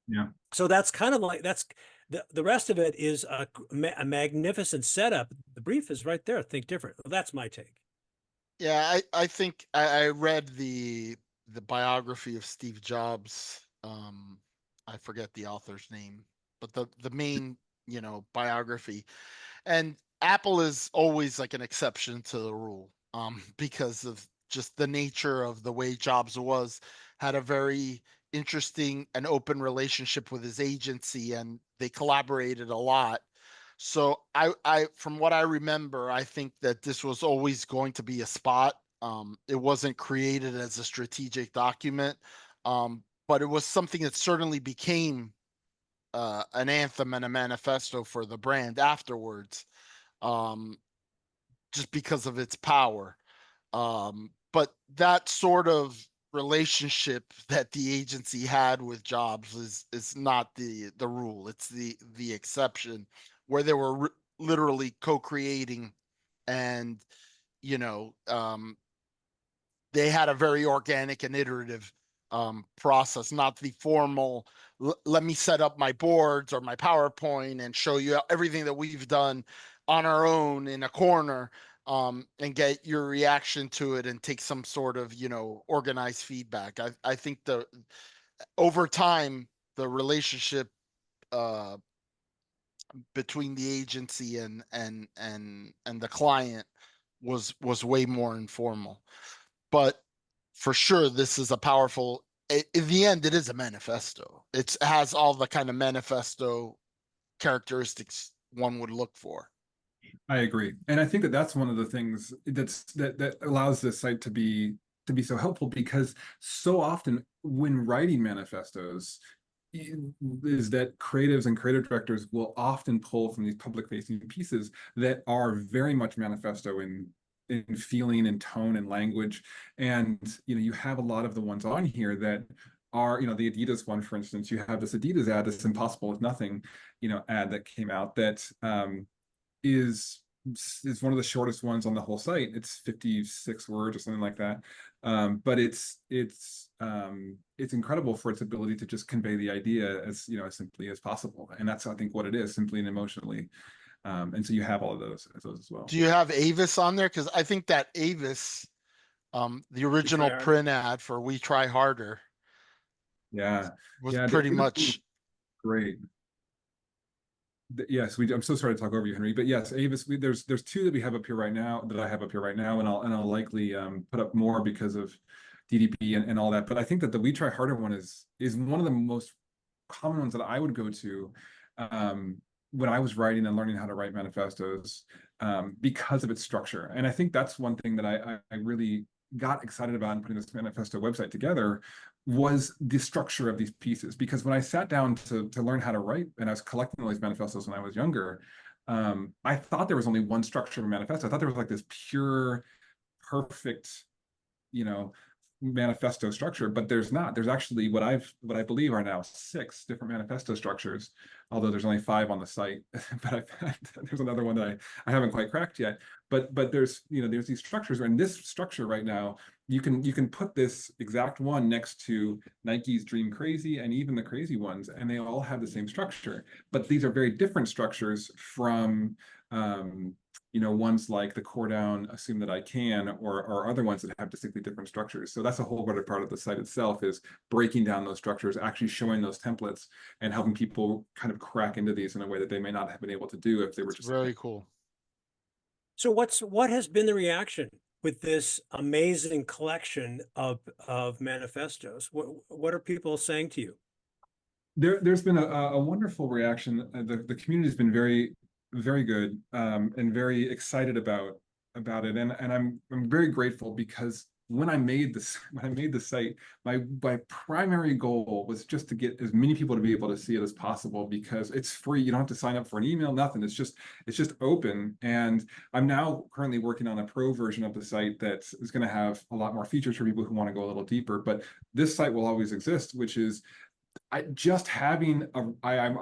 Yeah. So that's kind of like, that's the rest of it is a magnificent setup. The brief is right there. Think different. Well, that's my take. Yeah, I think I read the biography of Steve Jobs. I forget the author's name, but the main, biography. And Apple is always like an exception to the rule, because of just the nature of the way Jobs had a very interesting and open relationship with his agency, and they collaborated a lot. So from what I remember, I think that this was always going to be a spot. It wasn't created as a strategic document, but it was something that certainly became an anthem and a manifesto for the brand afterwards, um, just because of its power. But that sort of relationship that the agency had with Jobs is not the rule. It's the exception, where they were literally co-creating, and you know um, they had a very organic and iterative process, not the formal, let me set up my boards or my PowerPoint and show you everything that we've done on our own in a corner, and get your reaction to it and take some sort of, organized feedback. I think over time, the relationship uh, between the agency and the client was way more informal. But for sure, this is a powerful. In the end, it is a manifesto. It has all the kind of manifesto characteristics one would look for. I agree, and I think that that's one of the things that allows this site to be so helpful, because so often when writing manifestos is that creatives and creative directors will often pull from these public facing pieces that are very much manifesto in feeling and tone and language. And you have a lot of the ones on here that are, the Adidas one, for instance. You have this Adidas ad, this Impossible with Nothing ad that came out that is one of the shortest ones on the whole site. It's 56 words or something like that. But it's incredible for its ability to just convey the idea as simply as possible. And that's, I think, what it is, simply and emotionally. And so you have all of those as well. Do you have Avis on there? Because I think that Avis, the original print ad for We Try Harder, yeah, was pretty much great. Yes, I'm so sorry to talk over you, Henry, but yes, Avis. There's two that we have up here right now, that I have up here right now, and I'll likely put up more because of DDP and all that. But I think that the We Try Harder one is one of the most common ones that I would go to when I was writing and learning how to write manifestos, because of its structure. And I think that's one thing that I really got excited about in putting this manifesto website together, was the structure of these pieces. Because when I sat down to learn how to write, and I was collecting all these manifestos when I was younger, I thought there was only one structure of a manifesto. I thought there was like this pure, perfect, manifesto structure, but there's not. There's actually what I believe are now 6 different manifesto structures, although there's only 5 on the site. But there's another one that I haven't quite cracked yet. But there's there's these structures, and this structure right now, you can put this exact one next to Nike's Dream Crazy and even the Crazy ones, and they all have the same structure. But these are very different structures from ones like the Core Down, Assume That I Can, or other ones that have distinctly different structures. So that's a whole other part of the site itself, is breaking down those structures, actually showing those templates, and helping people kind of crack into these in a way that they may not have been able to do if they were just very cool. So what has been the reaction with this amazing collection of manifestos? What are people saying to you? There's been a wonderful reaction. The community has been very, very good, and very excited about it. And I'm very grateful, because when I made the site, my primary goal was just to get as many people to be able to see it as possible, because it's free. You don't have to sign up for an email, nothing. It's just open. And I'm now currently working on a pro version of the site that is going to have a lot more features for people who want to go a little deeper. But this site will always exist, which is I'm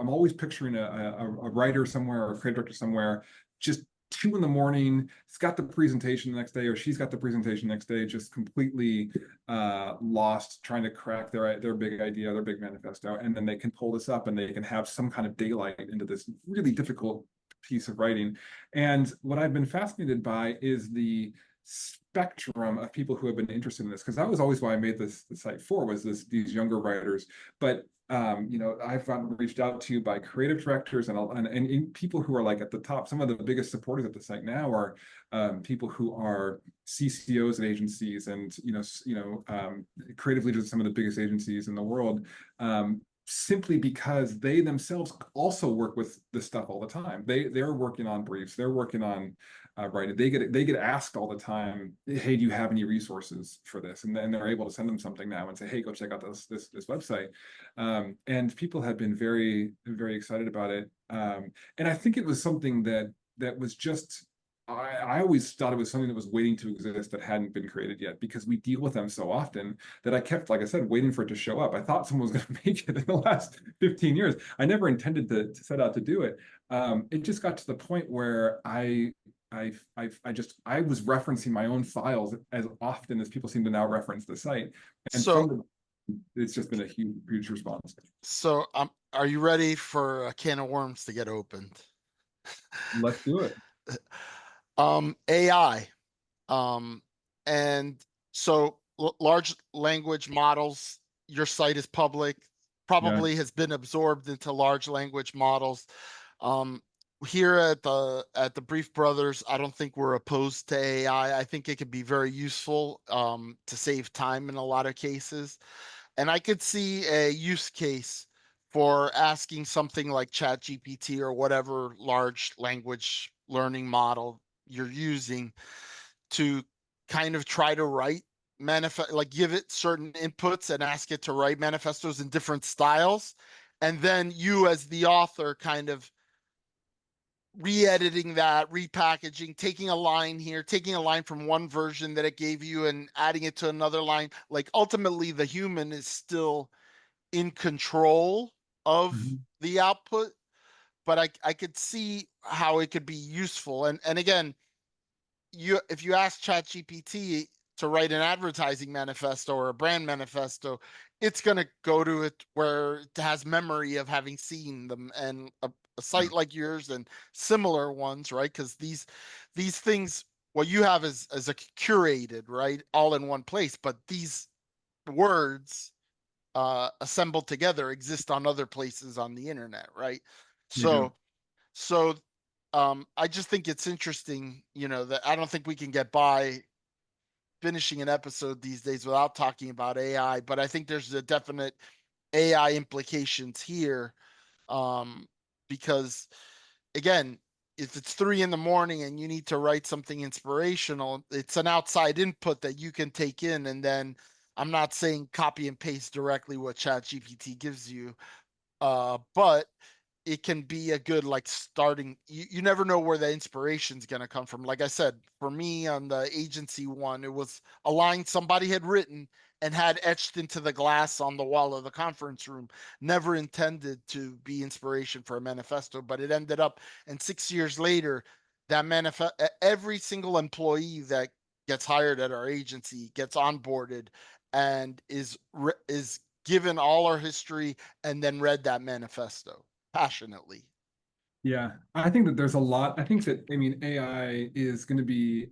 always picturing a writer somewhere, or a creative director somewhere, just 2 in the morning. It's got the presentation the next day, or she's got the presentation next day, just completely lost, trying to crack their big idea, their big manifesto. And then they can pull this up, and they can have some kind of daylight into this really difficult piece of writing. And what I've been fascinated by is the spectrum of people who have been interested in this, because that was always why I made the site for, was these younger writers. But I've gotten reached out to by creative directors and people who are like at the top. Some of the biggest supporters at the site now are people who are CCOs at agencies, and creative leaders of some of the biggest agencies in the world. Simply because they themselves also work with this stuff all the time. They're working on briefs. They're working on writing. They get asked all the time, "Hey, do you have any resources for this?" And then they're able to send them something now and say, "Hey, go check out this website." And people have been very, very excited about it. And I think it was something that was just. I always thought it was something that was waiting to exist, that hadn't been created yet, because we deal with them so often, that I kept, like I said, waiting for it to show up. I thought someone was going to make it in the last 15 years. I never intended to set out to do it. It just got to the point where I was referencing my own files as often as people seem to now reference the site. And so it's just been a huge response. So are you ready for a can of worms to get opened? Let's do it. AI. And so large language models, your site is public, probably has been absorbed into large language models. Um, Here at the Brief Brothers, I don't think we're opposed to AI. I think it could be very useful to save time in a lot of cases. And I could see a use case for asking something like ChatGPT or whatever large language learning model you're using to kind of try to write manifest, like give it certain inputs and ask it to write manifestos in different styles. And then you as the author kind of re-editing that, repackaging, taking a line here, taking a line from one version that it gave you and adding it to another line. Like ultimately the human is still in control of Mhm. the output, but I could see how it could be useful. And again, you if you ask ChatGPT to write an advertising manifesto or a brand manifesto, it's going to go to it where it has memory of having seen them. And a Yeah. site like yours and similar ones, right? Because these things, what you have is a curated, right, all in one place. But these words assembled together exist on other places on the internet, right? They do. So I just think it's interesting, that I don't think we can get by finishing an episode these days without talking about AI, but I think there's a definite AI implications here. Um, because again, if it's 3 in the morning and you need to write something inspirational, it's an outside input that you can take in. And then I'm not saying copy and paste directly what ChatGPT gives you, but it can be a good like starting. You never know where the inspiration's going to come from. Like I said, for me on the agency one, it was a line somebody had written and had etched into the glass on the wall of the conference room, never intended to be inspiration for a manifesto, but it ended up. And 6 years later, that manifest, every single employee that gets hired at our agency gets onboarded and is given all our history and then read that manifesto passionately. Yeah, I think that there's a lot. I think that, I mean, AI is going to be,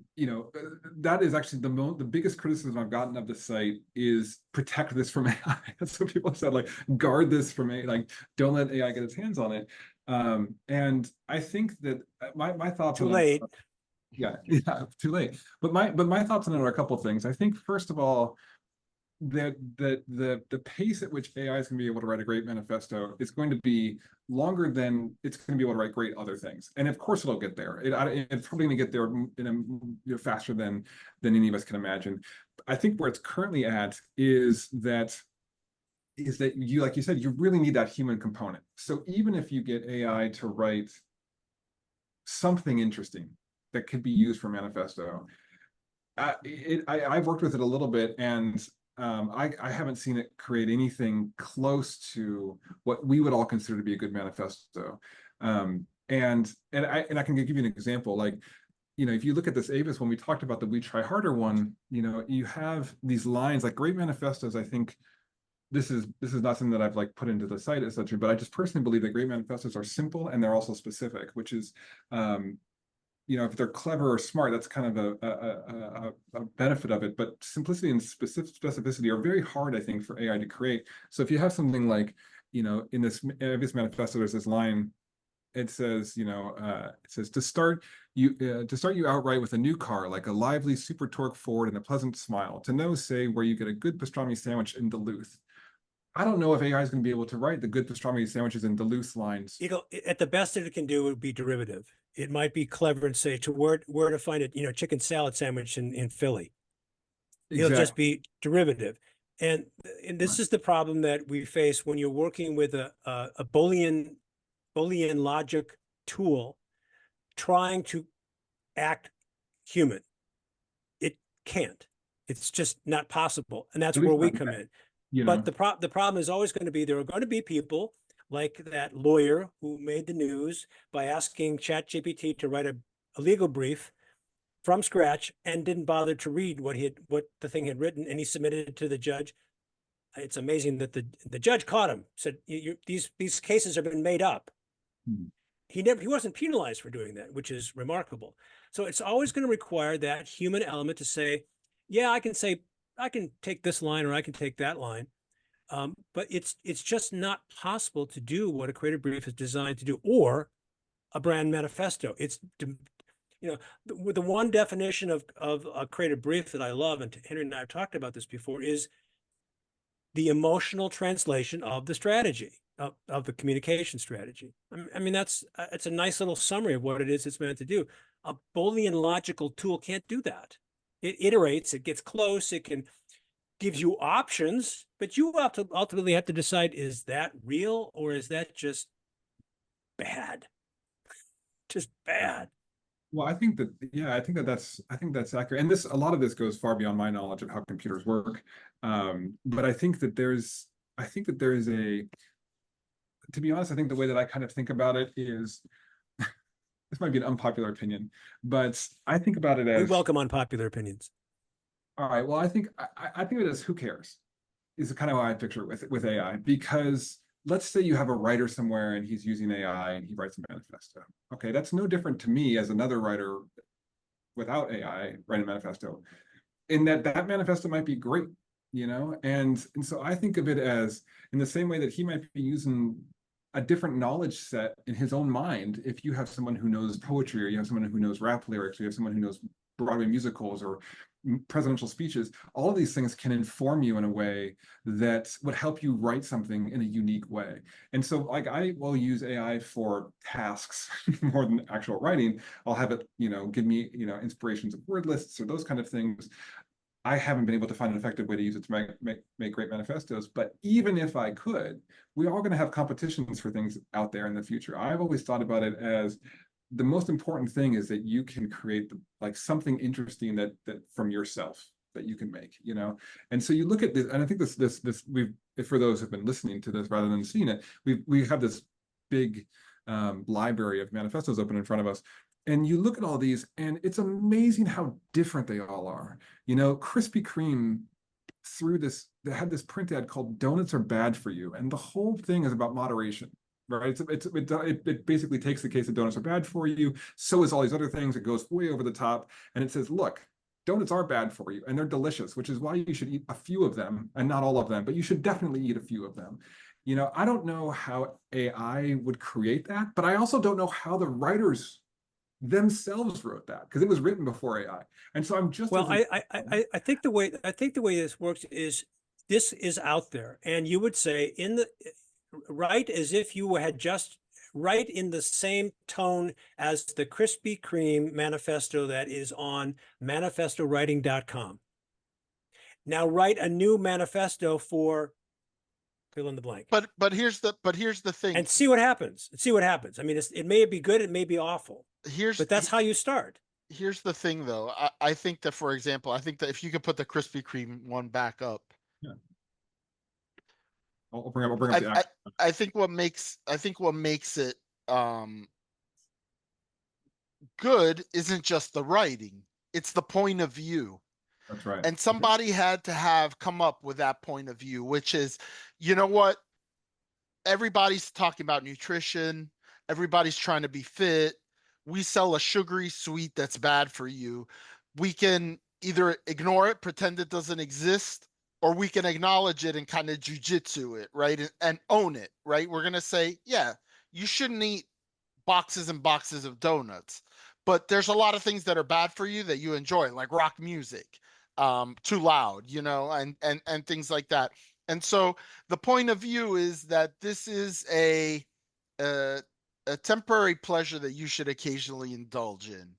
that is actually the biggest criticism I've gotten of the site is protect this from AI. That's what people have said, like, guard this from AI, like, don't let AI get its hands on it. And I think that my thoughts Too on it, late. yeah, yeah, too late. But my thoughts on it are a couple of things. I think first of all, the pace at which AI is going to be able to write a great manifesto is going to be longer than it's going to be able to write great other things. And of course, it'll get there. It's probably going to get there faster than any of us can imagine. I think where it's currently at is that you, like you said, you really need that human component. So even if you get AI to write something interesting that could be used for manifesto, I've worked with it a little bit, and I haven't seen it create anything close to what we would all consider to be a good manifesto. And I can give you an example. Like, if you look at this Avis, when we talked about the We Try Harder one, you have these lines like great manifestos. I think this is not something that I've like put into the site, etc. But I just personally believe that great manifestos are simple and they're also specific, which is if they're clever or smart, that's kind of a benefit of it. But simplicity and specificity are very hard, I think, for AI to create. So if you have something like, in this manifesto, there's this line. It says, to start you outright with a new car, like a lively super torque Ford and a pleasant smile. To know, say, where you get a good pastrami sandwich in Duluth. I don't know if AI is going to be able to write the good pastrami sandwiches in Duluth lines. At the best that it can do would be derivative. It might be clever and say to where to find a chicken salad sandwich in Philly. It'll just Exactly. be derivative. And this Right. is the problem that we face when you're working with a Boolean logic tool trying to act human. It can't. It's just not possible. And that's At where least we not come yet, in. you But know. the problem is always going to be there are going to be people like that lawyer who made the news by asking ChatGPT to write a legal brief from scratch and didn't bother to read what the thing had written, and he submitted it to the judge. It's amazing that the judge caught him. Said these cases have been made up. Hmm. He wasn't penalized for doing that, which is remarkable. So it's always going to require that human element to say, yeah, I can take this line or I can take that line. But it's just not possible to do what a creative brief is designed to do, or a brand manifesto. It's, you know, the one definition of a creative brief that I love, and Henry and I have talked about this before, is the emotional translation of the strategy, of the communication strategy. I mean, it's a nice little summary of what it is it's meant to do. A Boolean logical tool can't do that. It iterates, it gets close, it can gives you options, but you ultimately have to decide, is that real or is that just bad? Just bad. Well, I think that, yeah, I think that's accurate. And a lot of this goes far beyond my knowledge of how computers work. But I think that there is to be honest, I think the way that I kind of think about it is, this might be an unpopular opinion, but I think about it We as, welcome unpopular opinions. all right, well, I think of it as, who cares? Is kind of how I picture it with AI, because let's say you have a writer somewhere and he's using AI and he writes a manifesto. Okay, that's no different to me as another writer without AI writing a manifesto, in that manifesto might be great, and so I think of it as, in the same way that he might be using a different knowledge set in his own mind. If you have someone who knows poetry, or you have someone who knows rap lyrics, or you have someone who knows Broadway musicals or presidential speeches, all of these things can inform you in a way that would help you write something in a unique way. And so, like, I will use AI for tasks more than actual writing. I'll have it, give me, inspirations of word lists or those kind of things. I haven't been able to find an effective way to use it to make great manifestos. But even if I could, we're all going to have competitions for things out there in the future. I've always thought about it as, the most important thing is that you can create something interesting that from yourself that you can make, And so you look at this, and I think this we've, for those who've been listening to this rather than seeing it, we have this big library of manifestos open in front of us. And you look at all these, and it's amazing how different they all are. Krispy Kreme they had this print ad called "Donuts Are Bad for You," and the whole thing is about moderation, right? It basically takes the case that donuts are bad for you. So is all these other things. It goes way over the top, and it says, look, donuts are bad for you, and they're delicious, which is why you should eat a few of them, and not all of them, but you should definitely eat a few of them. I don't know how AI would create that, but I also don't know how the writers themselves wrote that, because it was written before AI. And so I'm just, well, I think the way this works is, this is out there, and you would say, write as if you had just write in the same tone as the Krispy Kreme manifesto that is on manifestowriting.com. Now write a new manifesto for fill in the blank. But here's the thing. And see what happens. I mean, it may be good, it may be awful. But that's how you start. Here's the thing, though. I think that, for example, if you could put the Krispy Kreme one back up. Yeah. I'll bring up the I think what makes it good isn't just the writing, it's the point of view. That's right. And somebody had to have come up with that point of view, which is, what? Everybody's talking about nutrition. Everybody's trying to be fit. We sell a sugary sweet that's bad for you. We can either ignore it, pretend it doesn't exist, or we can acknowledge it and kind of jujitsu it, right? And own it, right? We're going to say, yeah, you shouldn't eat boxes and boxes of donuts, but there's a lot of things that are bad for you that you enjoy, like rock music, too loud, and things like that. And so the point of view is that this is a temporary pleasure that you should occasionally indulge in.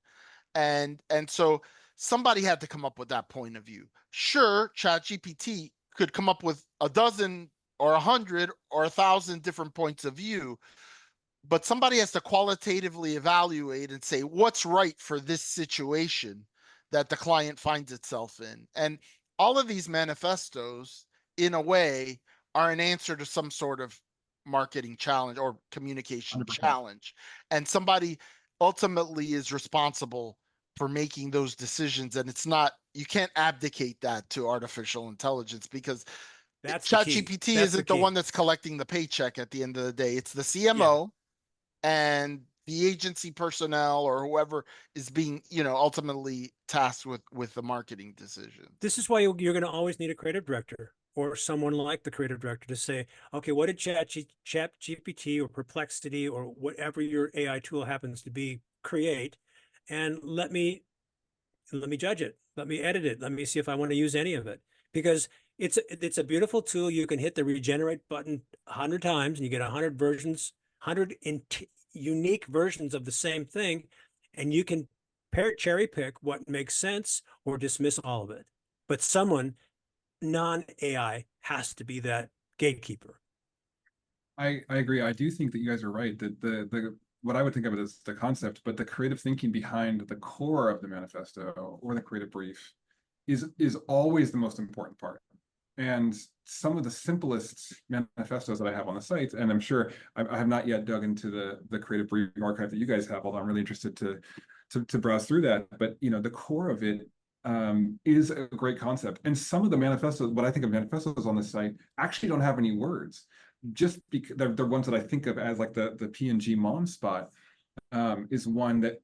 And so somebody had to come up with that point of view. Sure, ChatGPT could come up with a dozen or 100 or 1,000 different points of view, but somebody has to qualitatively evaluate and say what's right for this situation that the client finds itself in. And all of these manifestos, in a way, are an answer to some sort of marketing challenge or communication 100%. challenge. And somebody ultimately is responsible for making those decisions. And you can't abdicate that to artificial intelligence, because ChatGPT isn't the one that's collecting the paycheck at the end of the day. It's the CMO and the agency personnel or whoever is being, ultimately tasked with the marketing decision. This is why you're going to always need a creative director. or someone like the creative director to say, okay, what did ChatGPT or Perplexity or whatever your AI tool happens to be create, and let me judge it, let me edit it, let me see if I want to use any of it, because it's a beautiful tool. You can hit the regenerate button 100 times and you get 100 versions, 100 unique versions of the same thing, and you can cherry pick what makes sense or dismiss all of it. But someone non-AI has to be that gatekeeper. I agree. I do think that you guys are right, that the what I would think of it as the concept, but the creative thinking behind the core of the manifesto or the creative brief is always the most important part. And some of the simplest manifestos that I have on the site, and I'm sure I have not yet dug into the creative brief archive that you guys have, although I'm really interested to browse through that. But the core of it is a great concept. And some of the manifestos, what I think of manifestos on the site, actually don't have any words, just because they're ones that I think of as like the PNG mom spot is one that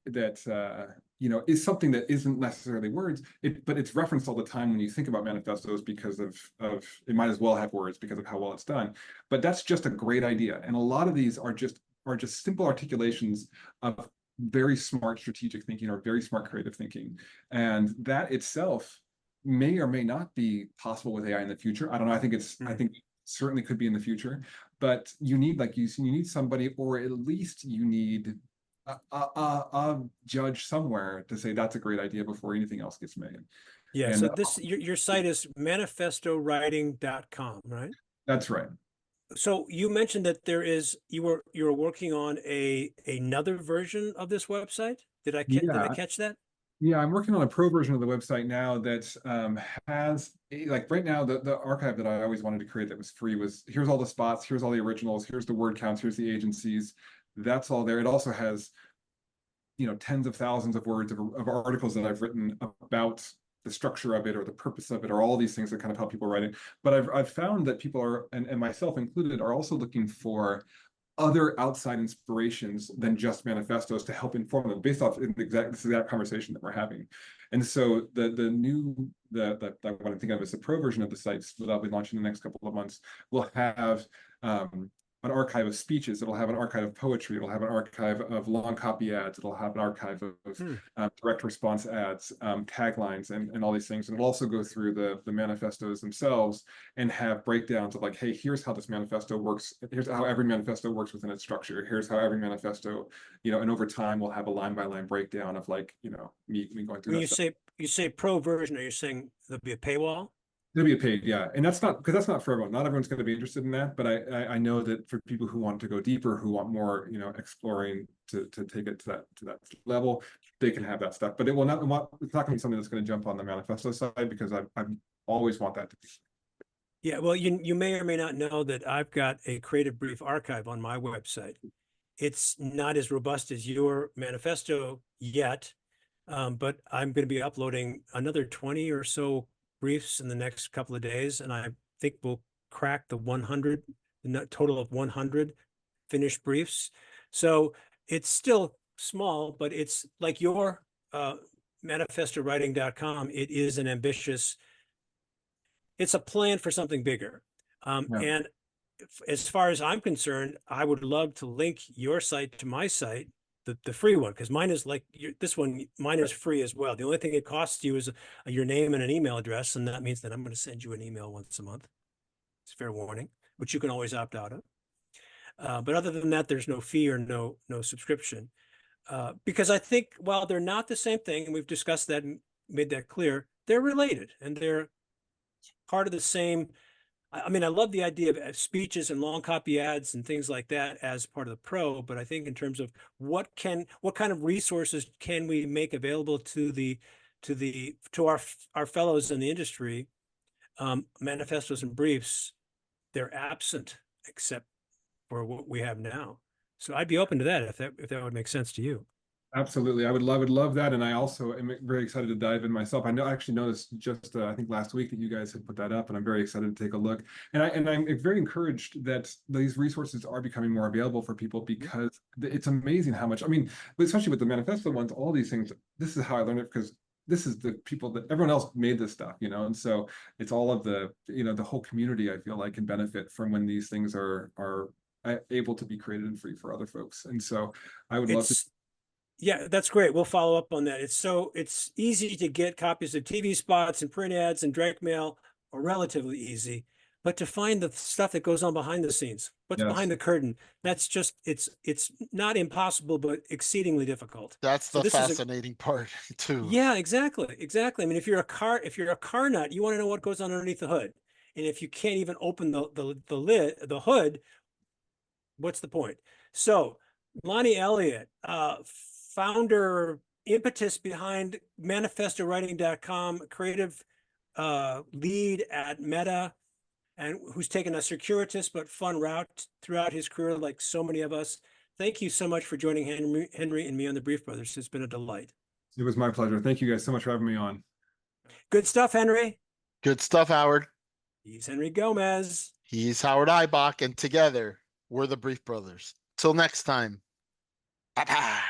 is something that isn't necessarily words, but it's referenced all the time when you think about manifestos because of it might as well have words because of how well it's done. But that's just a great idea, and a lot of these are just simple articulations of very smart strategic thinking or very smart creative thinking, and that itself may or may not be possible with AI in the future. I don't know. I think I think certainly could be in the future, but you need, like you need somebody, or at least you need a judge somewhere to say that's a great idea before anything else gets made. Yeah. And So your site is manifestowriting.com, right? that's right. So you mentioned that you were working on another version of this website. Did I catch that? Yeah, I'm working on a pro version of the website now that has, like right now, the archive that I always wanted to create that was free was, here's all the spots, here's all the originals, here's the word counts, here's the agencies. That's all there. It also has, tens of thousands of words of articles that I've written about the structure of it or the purpose of it or all these things that kind of help people write it. But I've found that people are, and myself included, are also looking for other outside inspirations than just manifestos to help inform them based off this exact conversation that we're having. And so what I'm thinking of is the pro version of the sites that I'll be launching in the next couple of months will have an archive of speeches. It'll have an archive of poetry. It'll have an archive of long copy ads. It'll have an archive of direct response ads, taglines, and all these things. And it'll also go through the manifestos themselves and have breakdowns of like, hey, here's how this manifesto works. Here's how every manifesto works within its structure. Here's how every manifesto, and over time we'll have a line by line breakdown of like, me going through. When you say pro version, are you saying there'll be a paywall? It'll be a paid, yeah, and that's not for everyone. Not everyone's going to be interested in that, but I know that for people who want to go deeper, who want more, exploring to take it to that level, they can have that stuff. But it's not going to be something that's going to jump on the manifesto side because I always want that to be. Yeah, well, you may or may not know that I've got a creative brief archive on my website. It's not as robust as your manifesto yet, but I'm going to be uploading another 20 or so briefs in the next couple of days, and I think we'll crack the total of 100 finished briefs. So it's still small, but it's like your manifestowriting.com. It is an ambitious, it's a plan for something bigger. And as far as I'm concerned, I would love to link your site to my site, the free one, because mine is like mine is free as well. The only thing it costs you is your name and an email address, and that means that I'm going to send you an email once a month. It's fair warning, which you can always opt out of. But other than that, there's no fee or no subscription. Because I think while they're not the same thing, and we've discussed that and made that clear, they're related and they're part of the same. I mean, I love the idea of speeches and long copy ads and things like that as part of the pro, but I think in terms of what kind of resources can we make available to our fellows in the industry, manifestos and briefs, they're absent except for what we have now. So I'd be open to that if that would make sense to you. Absolutely. I would love that. And I also am very excited to dive in myself. I actually noticed just, I think last week that you guys had put that up, and I'm very excited to take a look. And I'm very encouraged that these resources are becoming more available for people, because it's amazing how much, I mean, especially with the manifesto ones, all these things, this is how I learned it, because this is the people that everyone else made this stuff, you know, and so it's all of the, you know, the whole community, I feel like, can benefit from when these things are able to be created and free for other folks. And so I would love to. Yeah, that's great. We'll follow up on that. It's easy to get copies of TV spots and print ads and direct mail, or relatively easy, but to find the stuff that goes on behind the scenes, what's Yes. behind the curtain, that's just, it's not impossible, but exceedingly difficult. That's So the this is fascinating part too. yeah, exactly. Exactly. I mean, if you're a car nut, you want to know what goes on underneath the hood. And if you can't even open the hood, what's the point? So Lonnie Elliott, founder, impetus behind manifestowriting.com, creative lead at Meta, and who's taken a circuitous but fun route throughout his career, like so many of us. Thank you so much for joining Henry and me on the Brief Brothers. It's been a delight. It was my pleasure. Thank you guys so much for having me on. Good stuff, Henry. Good stuff, Howard. He's Henry Gomez. He's Howard Ibach, and together we're the Brief Brothers. Till next time. Bye-bye.